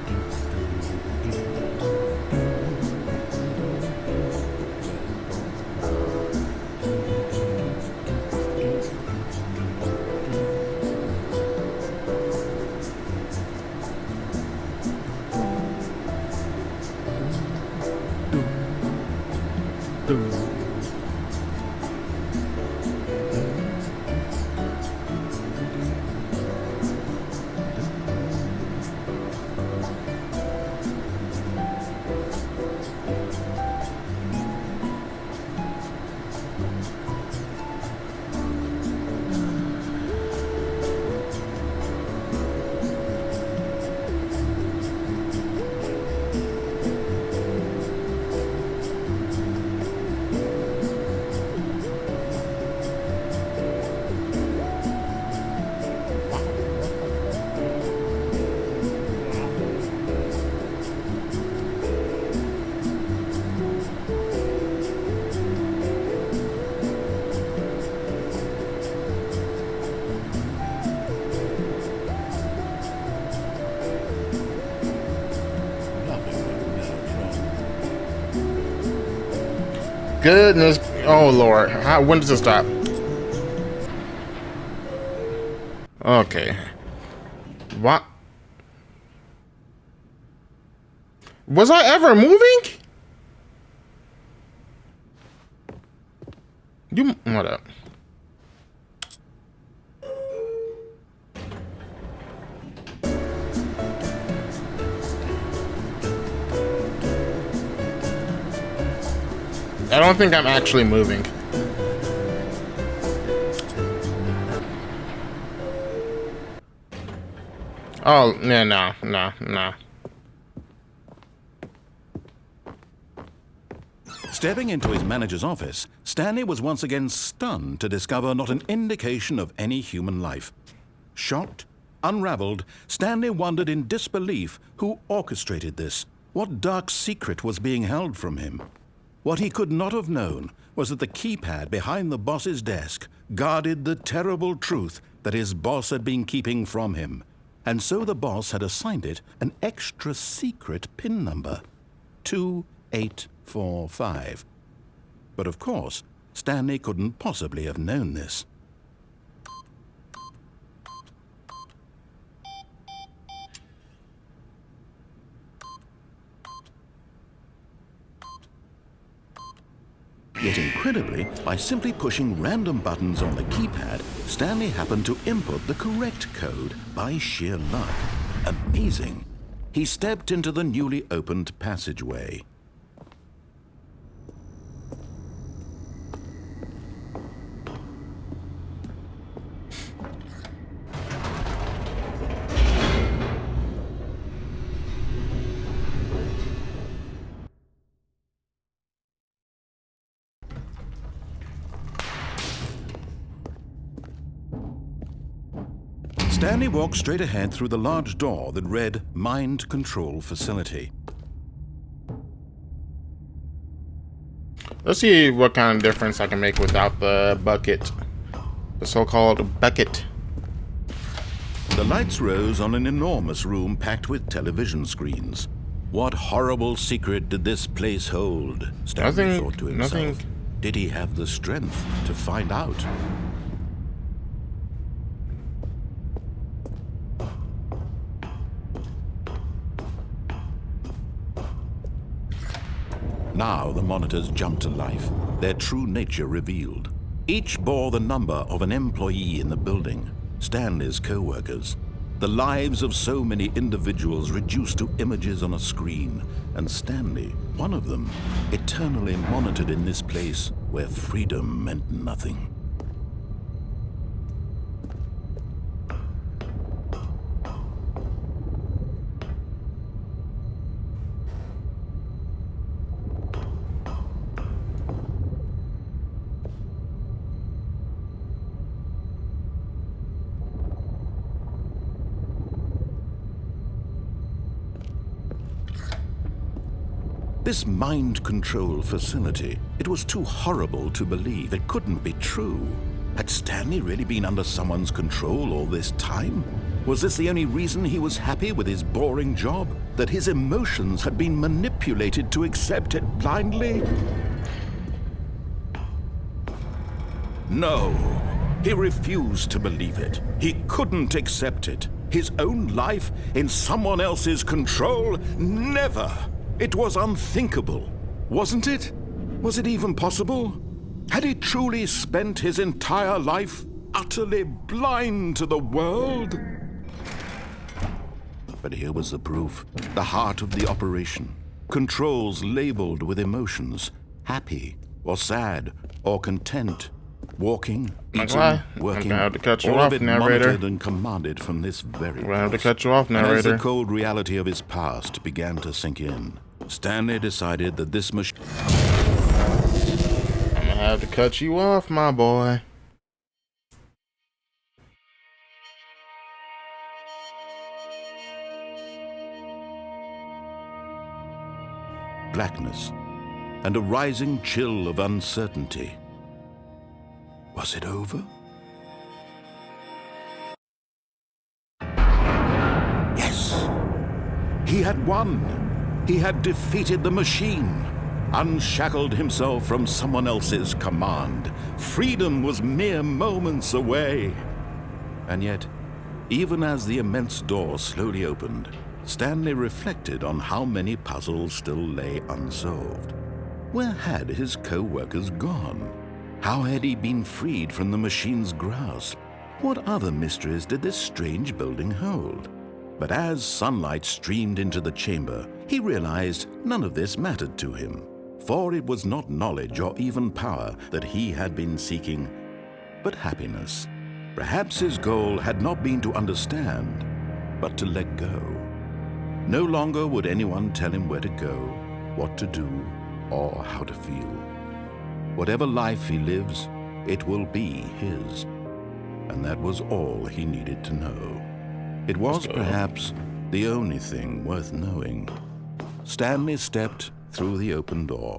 goodness. Oh, Lord. When does it stop? Okay. What? Was I ever moving? What up? I don't think I'm actually moving. Oh, yeah, no. Stepping into his manager's office, Stanley was once again stunned to discover not an indication of any human life. Shocked, unraveled, Stanley wondered in disbelief who orchestrated this, what dark secret was being held from him. What he could not have known was that the keypad behind the boss's desk guarded the terrible truth that his boss had been keeping from him. And so the boss had assigned it an extra secret PIN number, 2845. But of course, Stanley couldn't possibly have known this. Yet incredibly, by simply pushing random buttons on the keypad, Stanley happened to input the correct code by sheer luck. Amazing. He stepped into the newly opened passageway. Stanley walked straight ahead through the large door that read Mind Control Facility. Let's see what kind of difference I can make without the bucket. The so-called bucket. The lights rose on an enormous room packed with television screens. What horrible secret did this place hold? Stanley thought to himself. Nothing. Did he have the strength to find out? Now the monitors jumped to life, their true nature revealed. Each bore the number of an employee in the building, Stanley's co-workers. The lives of so many individuals reduced to images on a screen, and Stanley, one of them, eternally monitored in this place where freedom meant nothing. This mind control facility, it was too horrible to believe. It couldn't be true. Had Stanley really been under someone's control all this time? Was this the only reason he was happy with his boring job? That his emotions had been manipulated to accept it blindly? No, he refused to believe it. He couldn't accept it. His own life in someone else's control? Never! It was unthinkable, wasn't it? Was it even possible? Had he truly spent his entire life utterly blind to the world? But here was the proof, the heart of the operation. Controls labeled with emotions, happy or sad or content, walking, eating, working, I'm gonna have to cut you all off, of it narrator. monitored and commanded from this very I'm gonna have to place. cut you off, And as the narrator. cold reality of his past began to sink in, Stanley decided that this machine... I'm gonna have to cut you off, my boy. Blackness and a rising chill of uncertainty. Was it over? Yes! He had won! He had defeated the machine! unshackled himself from someone else's command. Freedom was mere moments away. And yet, even as the immense door slowly opened, Stanley reflected on how many puzzles still lay unsolved. Where had his co-workers gone? How had he been freed from the machine's grasp? What other mysteries did this strange building hold? But as sunlight streamed into the chamber, he realized none of this mattered to him, for it was not knowledge or even power that he had been seeking, but happiness. Perhaps his goal had not been to understand, but to let go. No longer would anyone tell him where to go, what to do, or how to feel. Whatever life he lives, it will be his. And that was all he needed to know. It was perhaps the only thing worth knowing. Stanley stepped through the open door.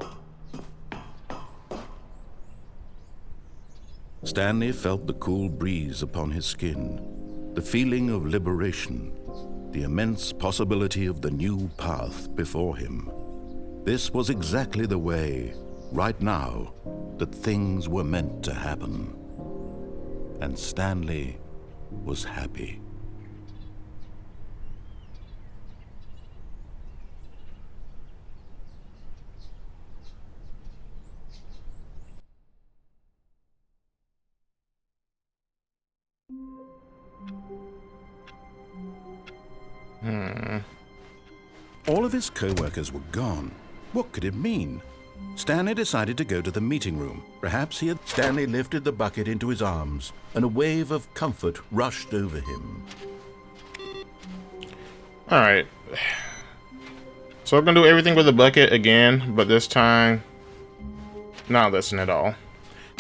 Stanley felt the cool breeze upon his skin, the feeling of liberation, the immense possibility of the new path before him. This was exactly the way, right now, that things were meant to happen. And Stanley was happy. All of his co-workers were gone. What could it mean? Stanley decided to go to the meeting room. Perhaps he had... Stanley lifted the bucket into his arms, and a wave of comfort rushed over him. All right. So we're gonna do everything with the bucket again, but this time, not listen at all.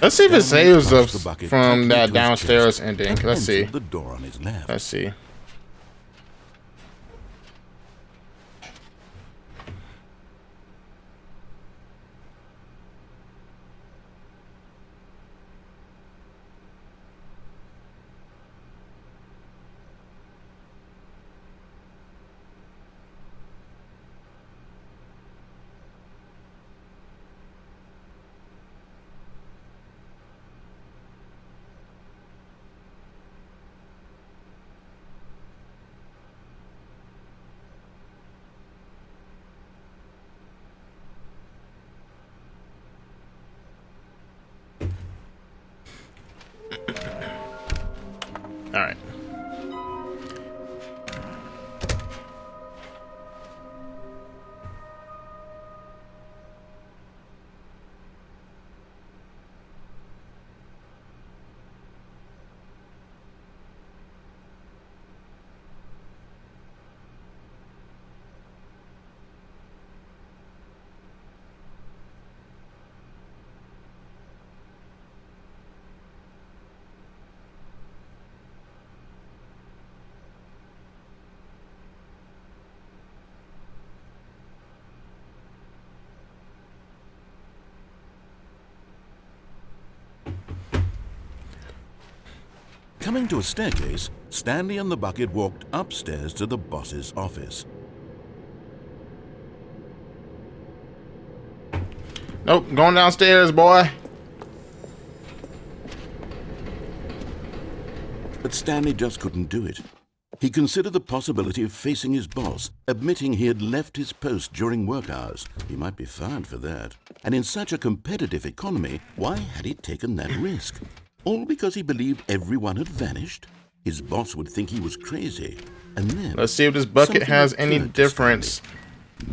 Let's see if it saves us from that downstairs ending. Let's see. The door on his left. Let's see. All right. Coming to a staircase, Stanley and the bucket walked upstairs to the boss's office. Nope, going downstairs, boy. But Stanley just couldn't do it. He considered the possibility of facing his boss, admitting he had left his post during work hours. He might be fired for that. And in such a competitive economy, why had he taken that risk? All because he believed everyone had vanished? His boss would think he was crazy. And then... Let's see if this bucket has any difference.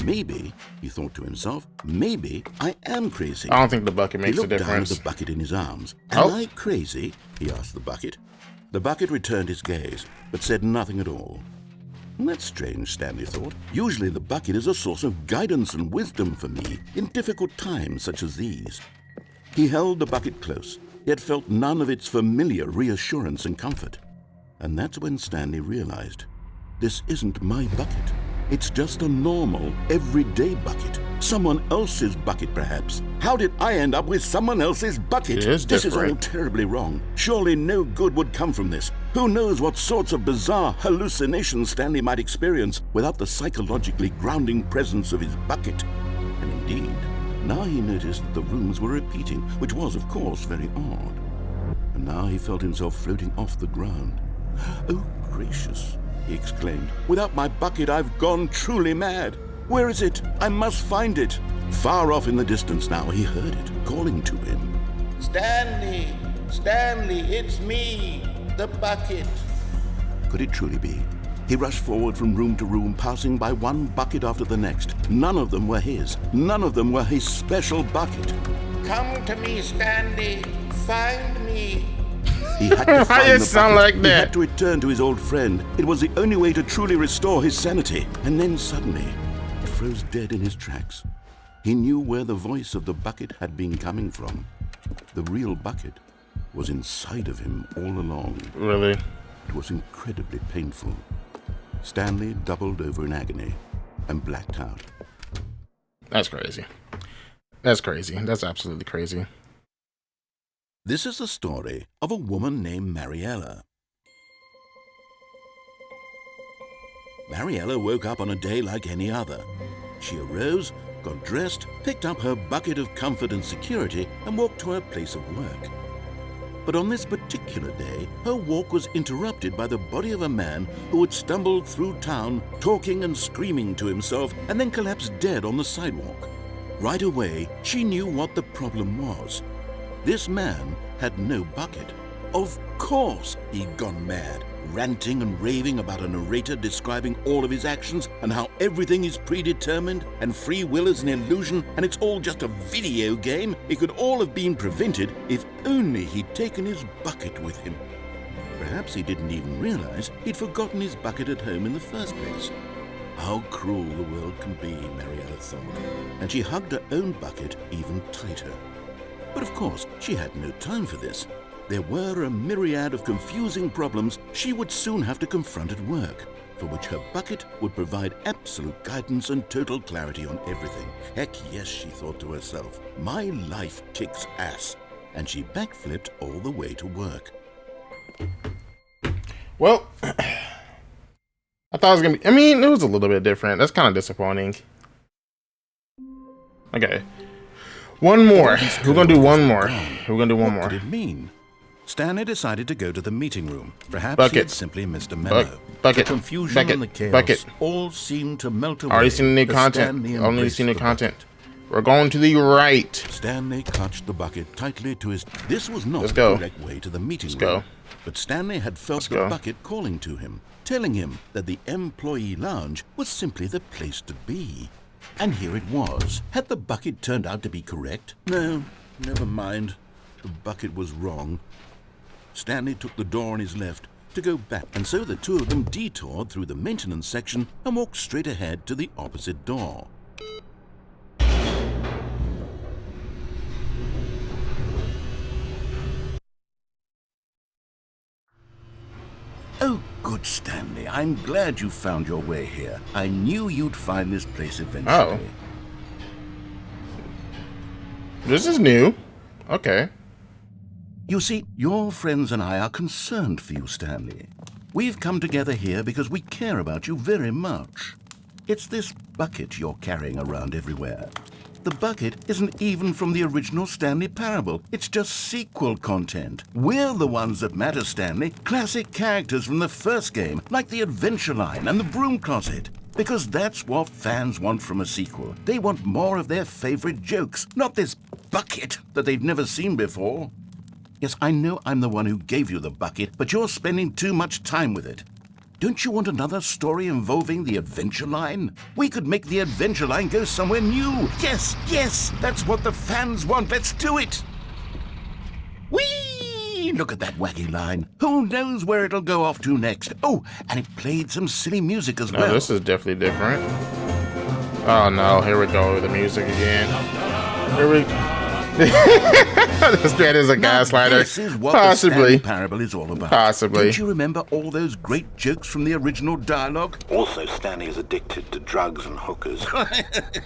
Maybe, he thought to himself, maybe I am crazy. I don't think the bucket makes a He looked down at difference. the bucket in his arms. Am I crazy? He asked the bucket. The bucket returned his gaze, but said nothing at all. That's strange, Stanley thought. Usually the bucket is a source of guidance and wisdom for me in difficult times such as these. He held the bucket close, yet felt none of its familiar reassurance and comfort. And that's when Stanley realized, this isn't my bucket. It's just a normal, everyday bucket. Someone else's bucket, perhaps. How did I end up with someone else's bucket? This is all terribly wrong. Surely no good would come from this. Who knows what sorts of bizarre hallucinations Stanley might experience without the psychologically grounding presence of his bucket. And indeed, Now he noticed that the rooms were repeating, which was, of course, very odd. And now he felt himself floating off the ground. "Oh, gracious," he exclaimed. "Without my bucket, I've gone truly mad. Where is it? I must find it." Far off in the distance now, he heard it, calling to him. "Stanley! Stanley, it's me, the bucket." Could it truly be? He rushed forward from room to room, passing by one bucket after the next. None of them were his. None of them were his special bucket. "Come to me, Stanley. Find me." He had to Why find you the sound bucket. like He that? had to return to his old friend. It was the only way to truly restore his sanity. And then suddenly, he froze dead in his tracks. He knew where the voice of the bucket had been coming from. The real bucket was inside of him all along. Really? It was incredibly painful. Stanley doubled over in agony and blacked out. That's crazy. That's crazy. That's absolutely crazy. This is the story of a woman named Mariella. Mariella woke up on a day like any other. She arose, got dressed, picked up her bucket of comfort and security, and walked to her place of work. But on this particular day, her walk was interrupted by the body of a man who had stumbled through town, talking and screaming to himself, and then collapsed dead on the sidewalk. Right away, she knew what the problem was. This man had no bucket. Of course he'd gone mad, ranting and raving about a narrator describing all of his actions and how everything is predetermined and free will is an illusion and it's all just a video game. It could all have been prevented if only he'd taken his bucket with him. Perhaps he didn't even realize he'd forgotten his bucket at home in the first place. How cruel the world can be, Mariella thought, and she hugged her own bucket even tighter. But of course, she had no time for this. There were a myriad of confusing problems she would soon have to confront at work, for which her bucket would provide absolute guidance and total clarity on everything. Heck yes, she thought to herself, my life kicks ass. And she backflipped all the way to work. Well, I thought it was gonna be. I mean, it was a little bit different. That's kind of disappointing. Okay, one more. We're gonna do one more. We're gonna do one more. What did it mean? Stanley decided to go to the meeting room. Perhaps Bucket. he had simply missed a memo. Bucket. The confusion Bucket. and the chaos Bucket. all seemed to melt away. Already seen the new as content. Stanley Only embraced seen new the content. bucket. We're going to the right. Stanley clutched the bucket tightly to his... This was not Let's the go. correct way to the meeting Let's room. go. But Stanley had felt Let's the go. bucket calling to him, telling him that the employee lounge was simply the place to be. And here it was. Had the bucket turned out to be correct? No, never mind. The bucket was wrong. Stanley took the door on his left to go back, and so the two of them detoured through the maintenance section and walked straight ahead to the opposite door. Oh, good, Stanley. I'm glad you found your way here. I knew you'd find this place eventually. Oh. This is new. Okay. You see, your friends and I are concerned for you, Stanley. We've come together here because we care about you very much. It's this bucket you're carrying around everywhere. The bucket isn't even from the original Stanley Parable. It's just sequel content. We're the ones that matter, Stanley. Classic characters from the first game, like the Adventure Line and the Broom Closet. Because that's what fans want from a sequel. They want more of their favorite jokes, not this bucket that they've never seen before. Yes, I know I'm the one who gave you the bucket, but you're spending too much time with it. Don't you want another story involving the Adventure Line? We could make the Adventure Line go somewhere new. Yes, yes, that's what the fans want. Let's do it. Whee! Look at that wacky line. Who knows where it'll go off to next? Oh, and it played some silly music as No, well. this is definitely different. Oh no, here we go with the music again. Here we. This man is a Now, gaslighter. This is what the Stanley Possibly. Parable is all about. Possibly. Don't you remember all those great jokes from the original dialogue? Also, Stanley is addicted to drugs and hookers.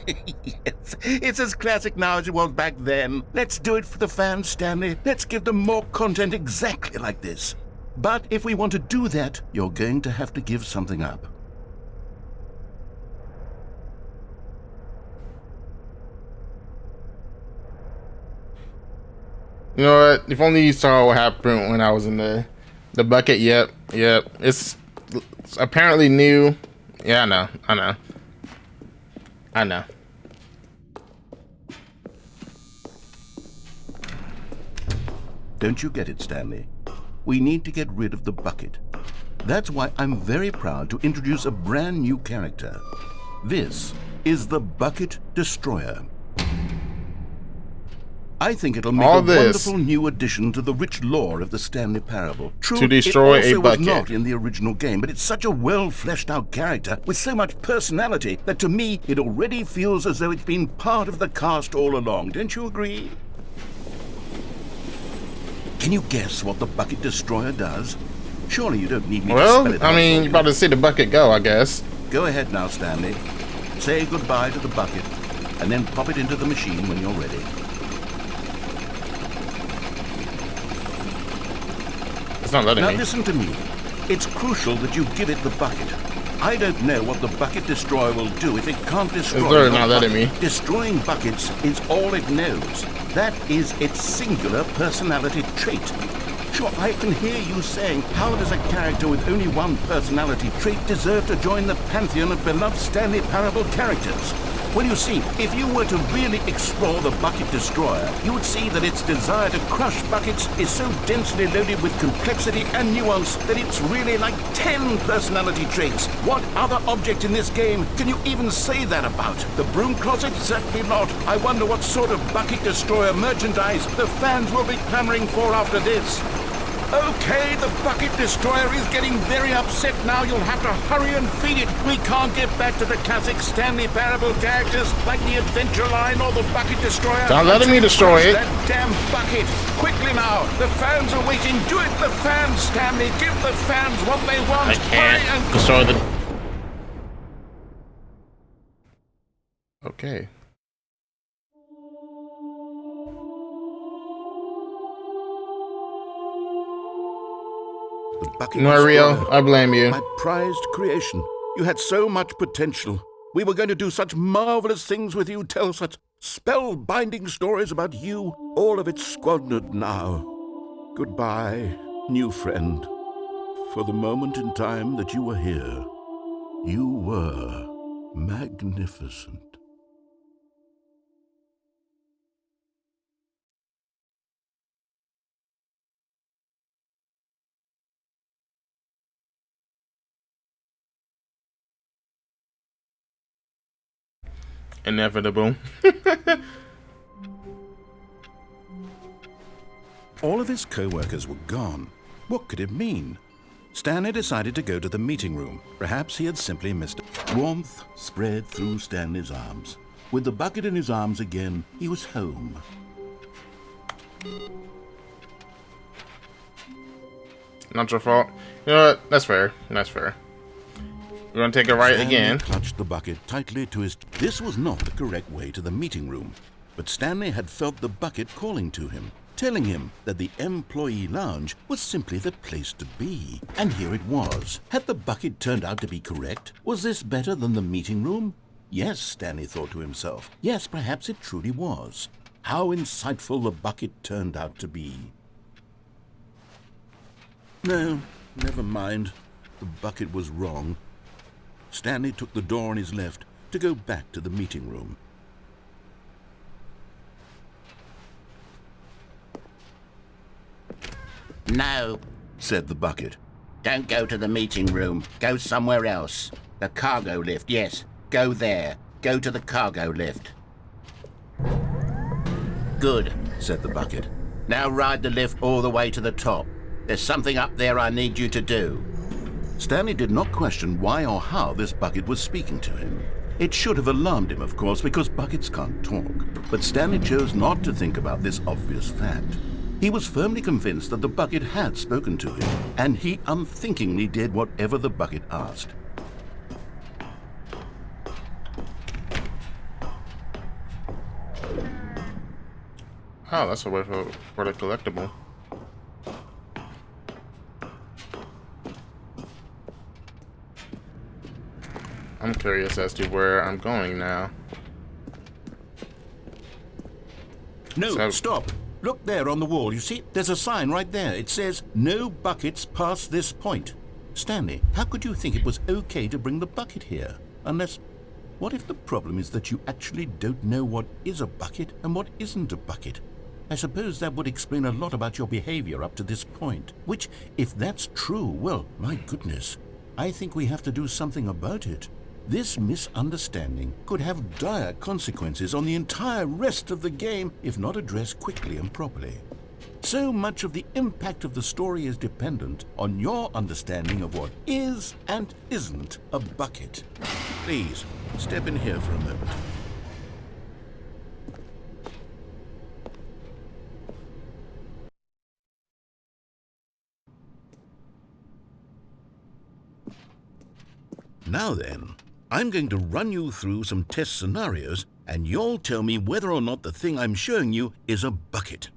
Yes, it's as classic now as it was back then. Let's do it for the fans, Stanley. Let's give them more content exactly like this. But if we want to do that, you're going to have to give something up. You know what? If only you saw what happened when I was in the bucket. Yep. It's apparently new. Yeah, I know. Don't you get it, Stanley? We need to get rid of the bucket. That's why I'm very proud to introduce a brand new character. This is the Bucket Destroyer. I think it'll make All a this wonderful new addition to the rich lore of the Stanley Parable. True, to destroy it also a bucket. was not in the original game, but it's such a well-fleshed-out character with so much personality that to me it already feels as though it's been part of the cast all along. Don't you agree? Can you guess what the Bucket Destroyer does? Surely you don't need me to spell it out. Well, I mean, you're about to see the bucket go, I guess. Go ahead now, Stanley. Say goodbye to the bucket, and then pop it into the machine when you're ready. It's not letting Now me. listen to me. It's crucial that you give it the bucket. I don't know what the Bucket Destroyer will do if it can't destroy It's literally your not letting bucket. me. Destroying buckets is all it knows. That is its singular personality trait. Sure, I can hear you saying, how does a character with only one personality trait deserve to join the pantheon of beloved Stanley Parable characters? Well, you see, if you were to really explore the Bucket Destroyer, you would see that its desire to crush buckets is so densely loaded with complexity and nuance that it's really like 10 personality traits. What other object in this game can you even say that about? The broom closet? Certainly not. I wonder what sort of Bucket Destroyer merchandise the fans will be clamoring for after this. Okay, the Bucket Destroyer is getting very upset now. You'll have to hurry and feed it. We can't get back to the classic Stanley Parable characters like the Adventure Line or the Bucket Destroyer. Don't let me destroy it. That damn bucket. Quickly now. The fans are waiting. Do it, the fans, Stanley. Give the fans what they want. I Hurry can't and destroy the... Okay. The Bucket Mario, Destroyer. I blame you. My prized creation. You had so much potential. We were going to do such marvelous things with you, tell such spellbinding stories about you. All of it squandered now. Goodbye, new friend. For the moment in time that you were here, you were magnificent. Inevitable. All of his co-workers were gone. What could it mean? Stanley decided to go to the meeting room. Perhaps he had simply missed it. Warmth spread through Stanley's arms. With the bucket in his arms again, he was home. Not your fault. You know what? That's fair. That's fair. We're gonna take it right Stanley again. clutched the bucket tightly to his... This was not the correct way to the meeting room, but Stanley had felt the bucket calling to him, telling him that the employee lounge was simply the place to be. And here it was. Had the bucket turned out to be correct? Was this better than the meeting room? Yes, Stanley thought to himself. Yes, perhaps it truly was. How insightful the bucket turned out to be. No, never mind. The bucket was wrong. Stanley took the door on his left to go back to the meeting room. No, Said the bucket. don't go to the meeting room. Go somewhere else. The cargo lift, yes. Go there. Go to the cargo lift. Good, Said the bucket. now ride the lift all the way to the top. There's something up there I need you to do. Stanley did not question why or how this bucket was speaking to him. It should have alarmed him, of course, because buckets can't talk. But Stanley chose not to think about this obvious fact. He was firmly convinced that the bucket had spoken to him, and he unthinkingly did whatever the bucket asked. Oh, that's a way for the collectible. I'm curious as to where I'm going now. No, So- stop. Look there on the wall, you see? There's a sign right there. It says, no buckets past this point. Stanley, how could you think it was okay to bring the bucket here? Unless, what if the problem is that you actually don't know what is a bucket and what isn't a bucket? I suppose that would explain a lot about your behavior up to this point. Which, if that's true, well, my goodness, I think we have to do something about it. This misunderstanding could have dire consequences on the entire rest of the game if not addressed quickly and properly. So much of the impact of the story is dependent on your understanding of what is and isn't a bucket. Please, step in here for a moment. Now then, I'm going to run you through some test scenarios, and you'll tell me whether or not the thing I'm showing you is a bucket.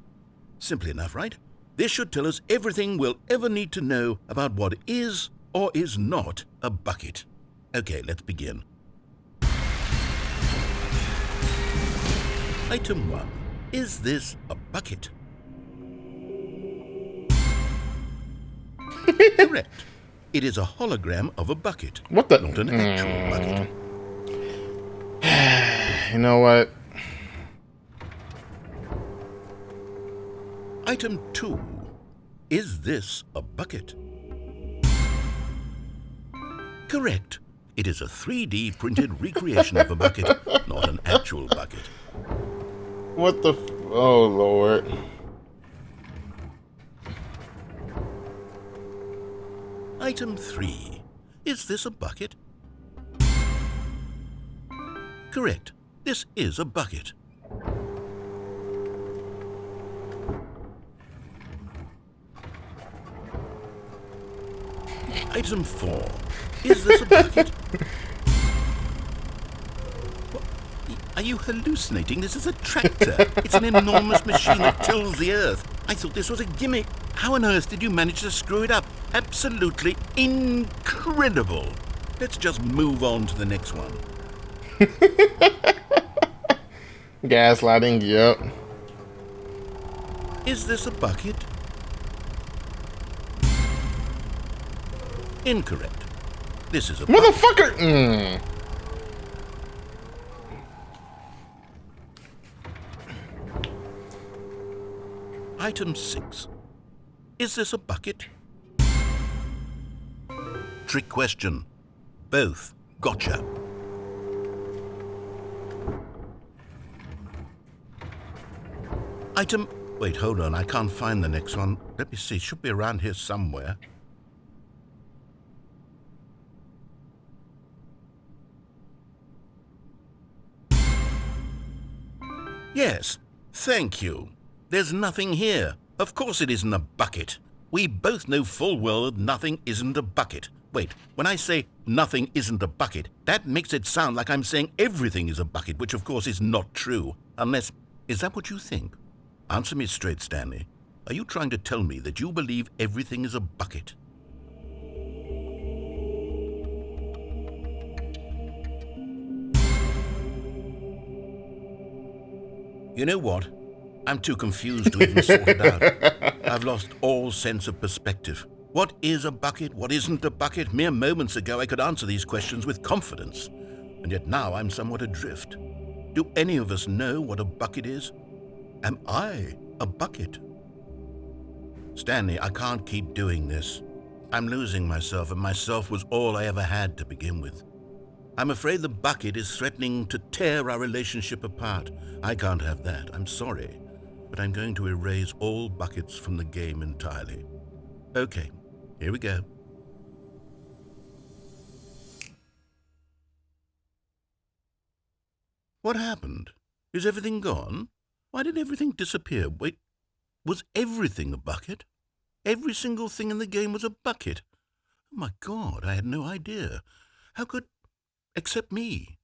Simple enough, right? This should tell us everything we'll ever need to know about what is or is not a bucket. Okay, let's begin. Item 1. Is this a bucket? Correct. It is a hologram of a bucket. What the? Not an actual bucket. You know what? Item 2. Is this a bucket? Correct. It is a 3D printed recreation of a bucket, not an actual bucket. What the? Oh, Lord. Item 3. Is this a bucket? Correct. This is a bucket. Item 4. Is this a bucket? What? Are you hallucinating? This is a tractor. It's an enormous machine that tills the earth. I thought this was a gimmick. How on earth did you manage to screw it up? Absolutely incredible. Let's just move on to the next one. Gaslighting, yep. Is this a bucket? Incorrect. This is a bucket. Motherfucker! Item 6. Is this a bucket? Trick question. Both. Gotcha. Item... Wait, hold on. I can't find the next one. Let me see. It should be around here somewhere. Yes. Thank you. There's nothing here. Of course it isn't a bucket. We both know full well that nothing isn't a bucket. Wait, when I say nothing isn't a bucket, that makes it sound like I'm saying everything is a bucket, which of course is not true. Unless, is that what you think? Answer me straight, Stanley. Are you trying to tell me that you believe everything is a bucket? You know what? I'm too confused to even sort it out. I've lost all sense of perspective. What is a bucket? What isn't a bucket? Mere moments ago I could answer these questions with confidence. And yet now I'm somewhat adrift. Do any of us know what a bucket is? Am I a bucket? Stanley, I can't keep doing this. I'm losing myself, and myself was all I ever had to begin with. I'm afraid the bucket is threatening to tear our relationship apart. I can't have that. I'm sorry. But I'm going to erase all buckets from the game entirely. Okay, here we go. What happened? Is everything gone? Why did everything disappear? Wait, was everything a bucket? Every single thing in the game was a bucket. Oh my God, I had no idea. How could... except me.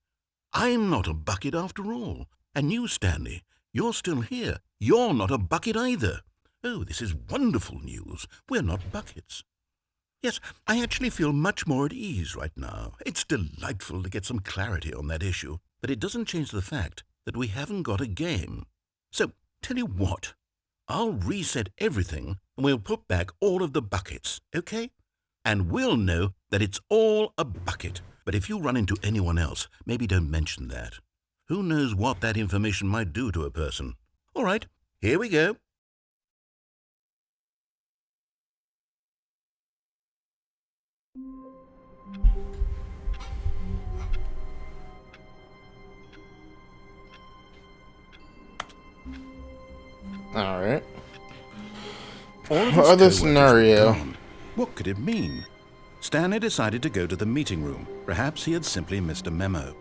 I'm not a bucket after all. And you, Stanley, you're still here. You're not a bucket either. Oh, this is wonderful news. We're not buckets. Yes, I actually feel much more at ease right now. It's delightful to get some clarity on that issue, but it doesn't change the fact that we haven't got a game. So, tell you what, I'll reset everything and we'll put back all of the buckets, okay? And we'll know that it's all a bucket. But if you run into anyone else, maybe don't mention that. Who knows what that information might do to a person? All right, here we go. All right. All of his Other co-workers were scenario. gone. What could it mean? Stanley decided to go to the meeting room. Perhaps he had simply missed a memo.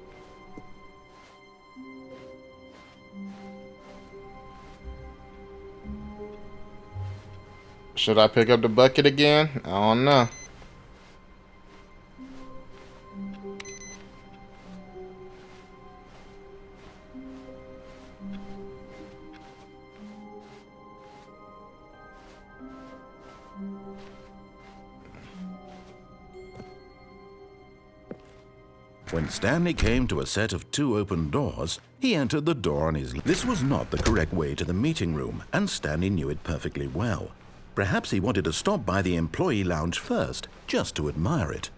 Should I pick up the bucket again? I don't know. When Stanley came to a set of 2 open doors, he entered the door on his left. This was not the correct way to the meeting room, and Stanley knew it perfectly well. Perhaps he wanted to stop by the employee lounge first, just to admire it.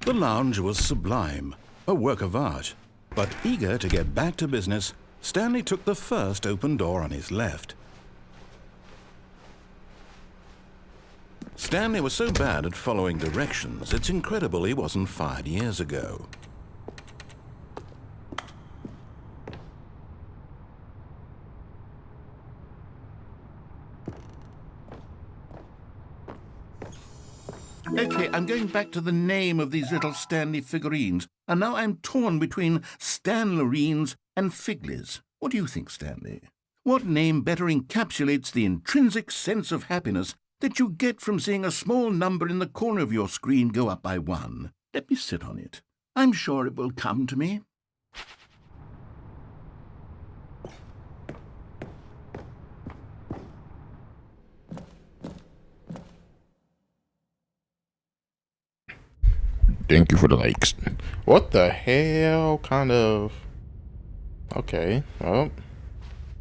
The lounge was sublime, a work of art. But eager to get back to business, Stanley took the first open door on his left. Stanley was so bad at following directions, it's incredible he wasn't fired years ago. Okay, I'm going back to the name of these little Stanley figurines, and now I'm torn between Stanlerines and Figlies. What do you think, Stanley? What name better encapsulates the intrinsic sense of happiness that you get from seeing a small number in the corner of your screen go up by 1? Let me sit on it. I'm sure it will come to me. Thank you for the likes. What the hell kind of... Okay, well...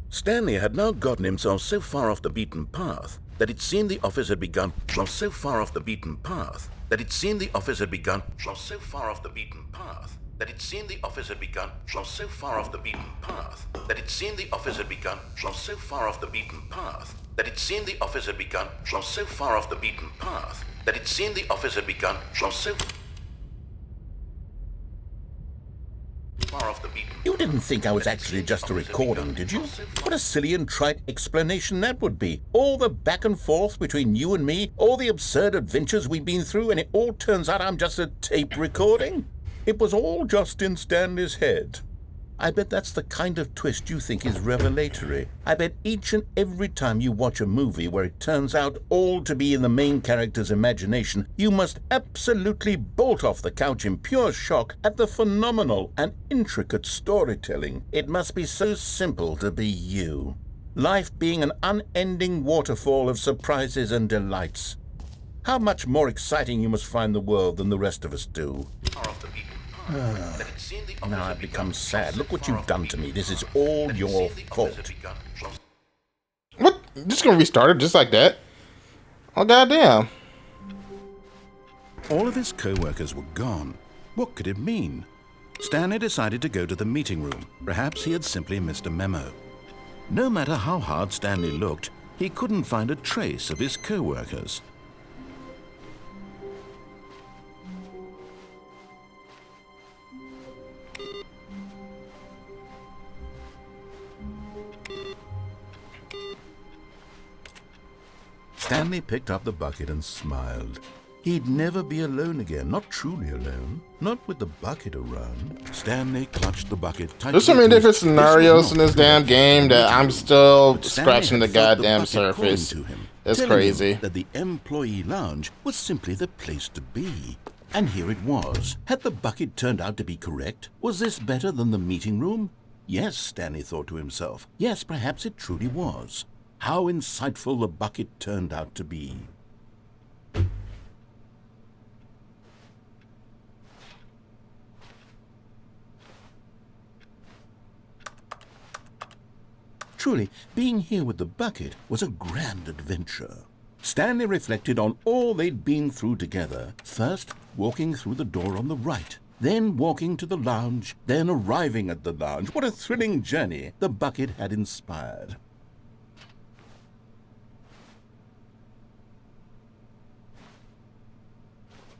Stanley had now gotten himself so far off the beaten path that it seemed the office had begun. So far off the beaten path that it seemed the office had begun. So far off the beaten path that it seemed the office had begun. So far off the beaten path that it seemed the office had begun. So far off the beaten path that it seemed the office had begun. So far off the beaten path that it seemed the office had begun. So far off the beaten. You didn't think I was actually just a recording, did you? What a silly and trite explanation that would be. All the back and forth between you and me, all the absurd adventures we've been through, and it all turns out I'm just a tape recording? It was all just in Stanley's head. I bet that's the kind of twist you think is revelatory. I bet each and every time you watch a movie where it turns out all to be in the main character's imagination, you must absolutely bolt off the couch in pure shock at the phenomenal and intricate storytelling. It must be so simple to be you. Life being an unending waterfall of surprises and delights. How much more exciting you must find the world than the rest of us do. Now I've become sad. Look what you've done to me. This is all your fault. What? Just gonna restart it just like that? Oh, goddamn. All of his co-workers were gone. What could it mean? Stanley decided to go to the meeting room. Perhaps he had simply missed a memo. No matter how hard Stanley looked, he couldn't find a trace of his co-workers. Stanley picked up the bucket and smiled. He'd never be alone again, not truly alone, not with the bucket around. Stanley clutched the bucket tightly. There's so many to different his- scenarios in this This was damn not game that I'm but still Stanley scratching the had felt goddamn bucket calling surface. to him, It's telling him crazy. that the employee lounge was simply the place to be. And here it was. Had the bucket turned out to be correct? Was this better than the meeting room? Yes, Stanley thought to himself. Yes, perhaps it truly was. How insightful the bucket turned out to be. Truly, being here with the bucket was a grand adventure. Stanley reflected on all they'd been through together. First, walking through the door on the right, then walking to the lounge, then arriving at the lounge. What a thrilling journey the bucket had inspired.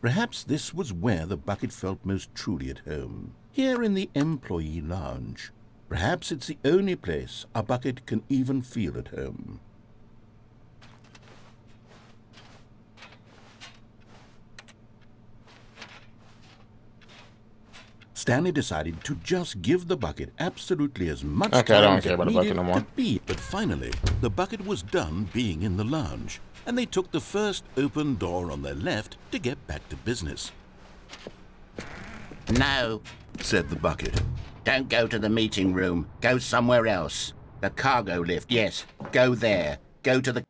Perhaps this was where the bucket felt most truly at home, here in the employee lounge. Perhaps it's the only place a bucket can even feel at home. Stanley decided to just give the bucket absolutely as much Okay, I time don't as care it about the bucket needed no more. to be. But finally, the bucket was done being in the lounge, and they took the first open door on their left to get back to business. No, Said the bucket. don't go to the meeting room. Go somewhere else. The cargo lift, yes. Go there. Go to the...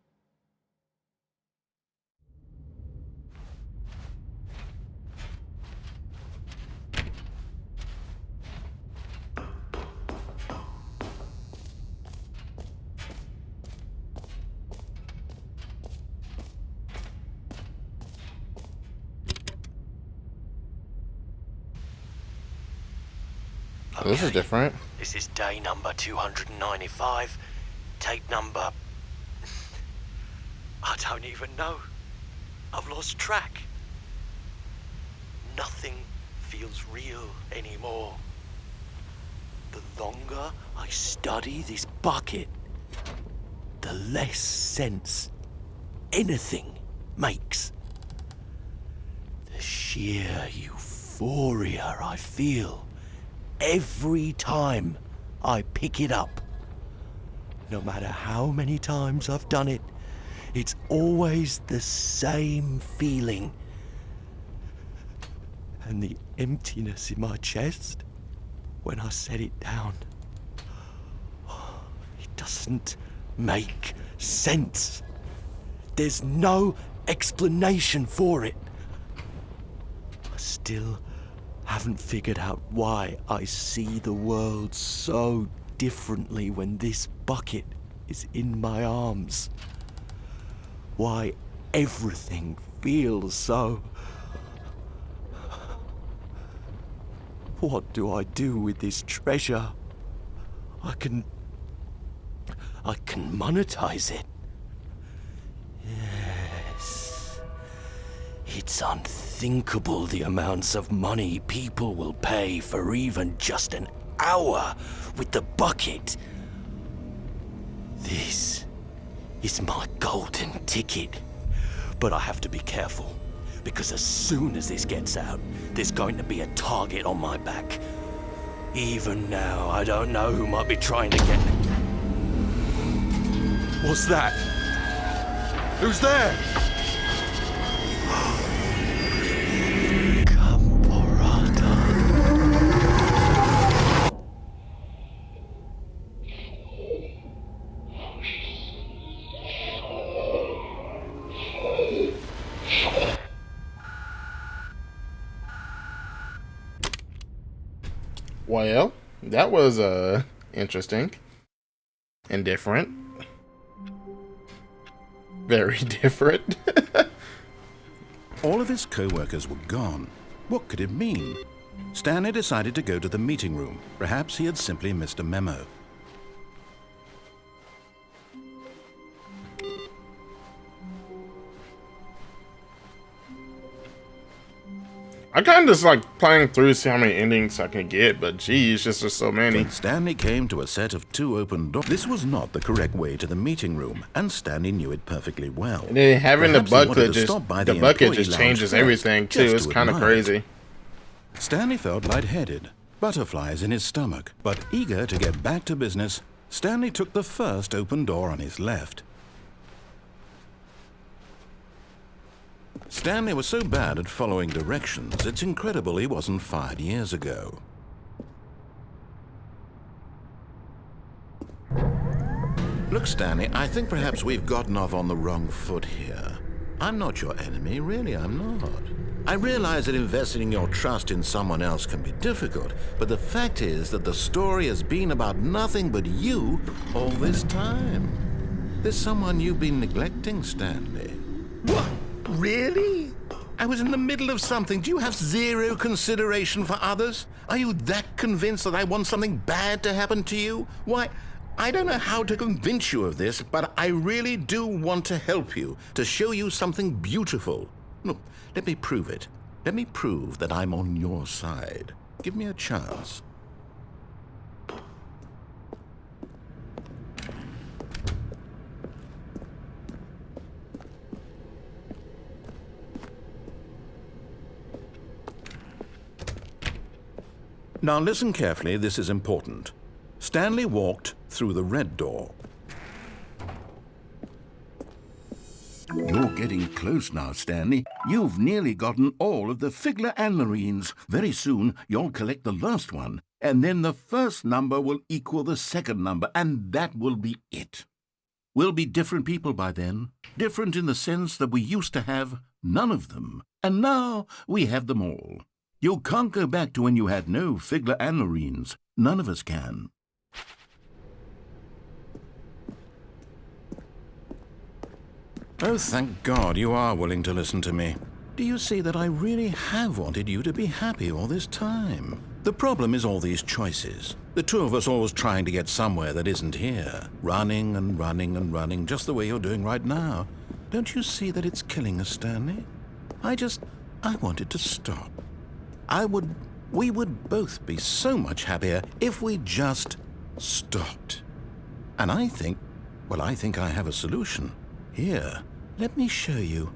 Oh, this is different. This is day number 295. Tape number... I don't even know. I've lost track. Nothing feels real anymore. The longer I study this bucket, the less sense anything makes. The sheer euphoria I feel every time I pick it up. No matter how many times I've done it, it's always the same feeling. And the emptiness in my chest when I set it down. It doesn't make sense. There's no explanation for it. I still haven't figured out why I see the world so differently when this bucket is in my arms. Why everything feels so... What do I do with this treasure? I can monetize it. Yes. It's unthinkable the amounts of money people will pay for even just an hour with the bucket. This is my golden ticket. But I have to be careful, because as soon as this gets out, there's going to be a target on my back. Even now, I don't know who might be trying to get me. What's that? Who's there? Well, that was interesting and different. Very different. All of his co-workers were gone. What could it mean? Stanley decided to go to the meeting room. Perhaps he had simply missed a memo. I kind of just like playing through to see how many endings I can get, but geez, just there's so many. But Stanley came to a set of 2 open doors. This was not the correct way to the meeting room, and Stanley knew it perfectly well. And then having Perhaps he the wanted bucket to just stop by the the bucket employee just lounge changes first, everything too. just It's to kind of admire it. crazy. Stanley felt lightheaded, butterflies in his stomach, but eager to get back to business, Stanley took the first open door on his left. Stanley was so bad at following directions, it's incredible he wasn't fired years ago. Look, Stanley, I think perhaps we've gotten off on the wrong foot here. I'm not your enemy, really, I'm not. I realize that investing your trust in someone else can be difficult, but the fact is that the story has been about nothing but you all this time. There's someone you've been neglecting, Stanley. What? Really? I was in the middle of something. Do you have zero consideration for others? Are you that convinced that I want something bad to happen to you? Why, I don't know how to convince you of this, but I really do want to help you, to show you something beautiful. Look, let me prove it. Let me prove that I'm on your side. Give me a chance. Now listen carefully, this is important. Stanley walked through the red door. You're getting close now, Stanley. You've nearly gotten all of the Figler and Marines. Very soon, you'll collect the last one, and then the first number will equal the second number, and that will be it. We'll be different people by then. Different in the sense that we used to have none of them, and now we have them all. You can't go back to when you had no Figler and Marines. None of us can. Oh, thank God you are willing to listen to me. Do you see that I really have wanted you to be happy all this time? The problem is all these choices. The two of us always trying to get somewhere that isn't here. Running and running and running, just the way you're doing right now. Don't you see that it's killing us, Stanley? I wanted to stop. We would both be so much happier if we just stopped. And I think I have a solution. Here, let me show you.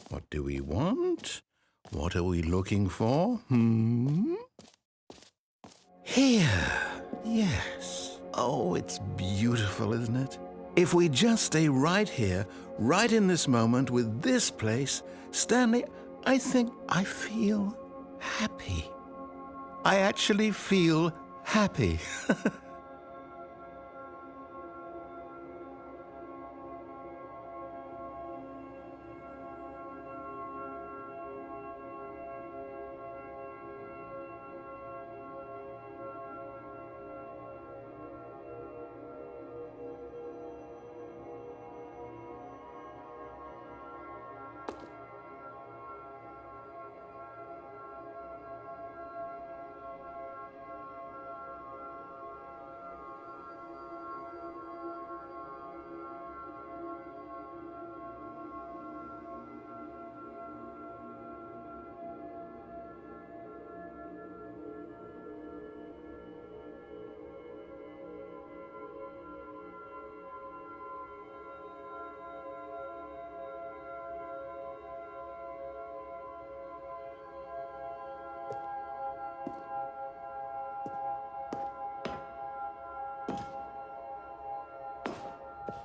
What do we want? What are we looking for? Here. Yes. Oh, it's beautiful, isn't it? If we just stay right here, right in this moment with this place, Stanley, I think I feel happy. I actually feel happy.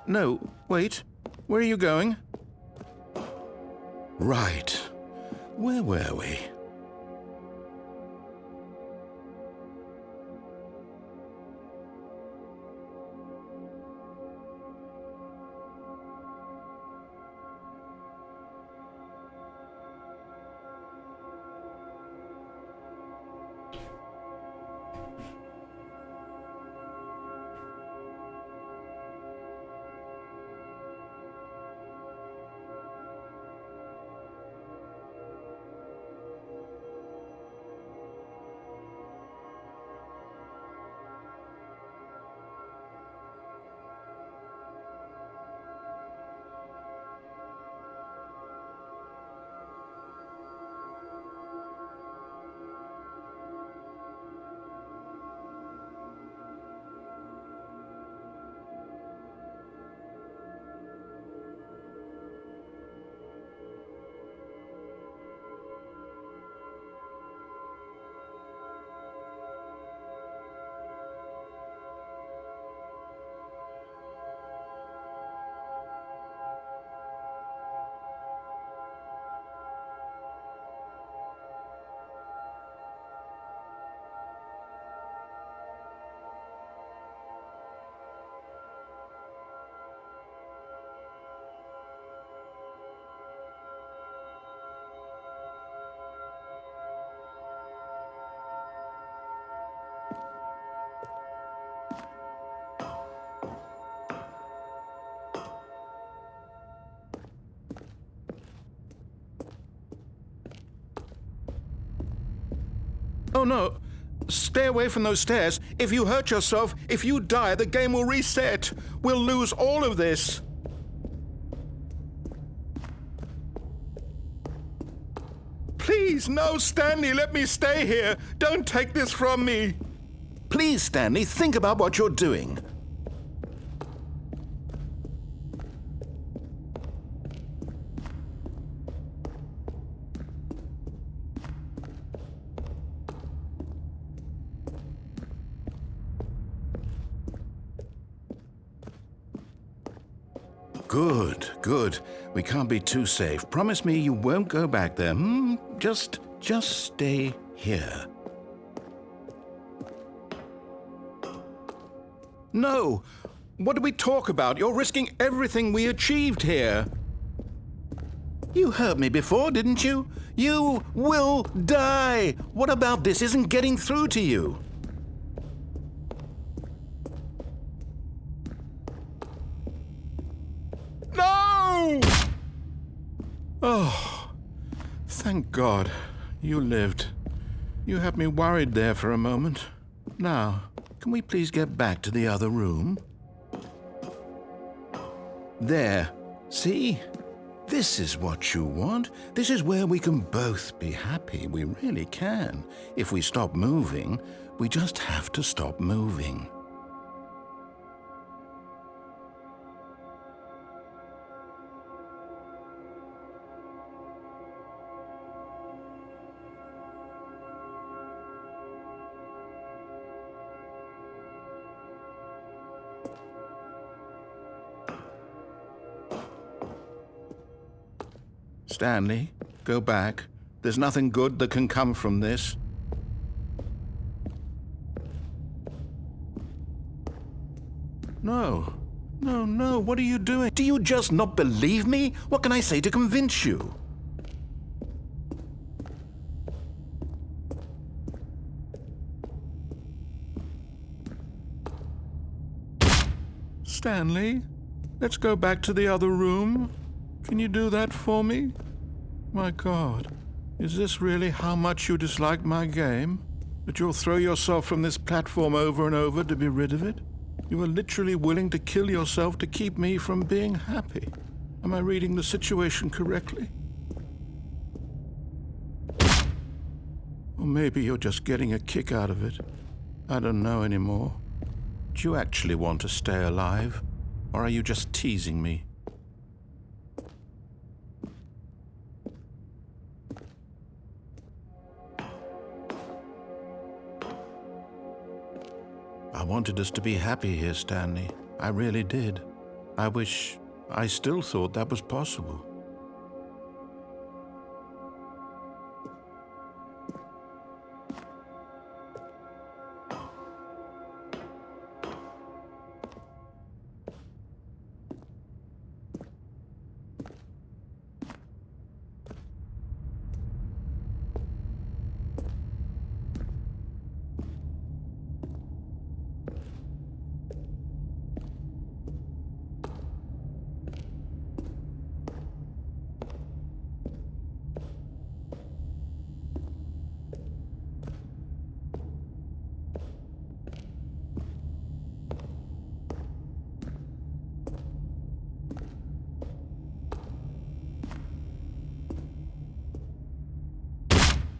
No, wait. Where are you going? Right. Where were we? Oh no! Stay away from those stairs. If you hurt yourself, if you die, the game will reset. We'll lose all of this. Please, no, Stanley, let me stay here. Don't take this from me. Please, Stanley, think about what you're doing. Good, good. We can't be too safe. Promise me you won't go back there. Just stay here. No! What did we talk about? You're risking everything we achieved here. You heard me before, didn't you? You will die! What about this isn't getting through to you? No! Oh, thank God. You lived. You had me worried there for a moment. Now, can we please get back to the other room? There. See? This is what you want. This is where we can both be happy. We really can. If we stop moving, we just have to stop moving. Stanley, go back. There's nothing good that can come from this. No. No, what are you doing? Do you just not believe me? What can I say to convince you? Stanley, let's go back to the other room. Can you do that for me? My God, is this really how much you dislike my game? That you'll throw yourself from this platform over and over to be rid of it? You are literally willing to kill yourself to keep me from being happy. Am I reading the situation correctly? Or maybe you're just getting a kick out of it. I don't know anymore. Do you actually want to stay alive? Or are you just teasing me? I wanted us to be happy here, Stanley. I really did. I still thought that was possible.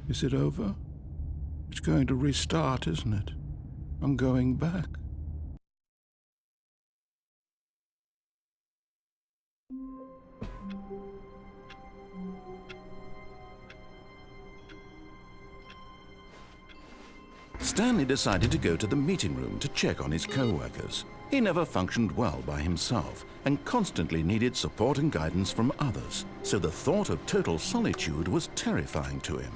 Is it over? It's going to restart, isn't it? I'm going back. Stanley decided to go to the meeting room to check on his co-workers. He never functioned well by himself and constantly needed support and guidance from others, so the thought of total solitude was terrifying to him.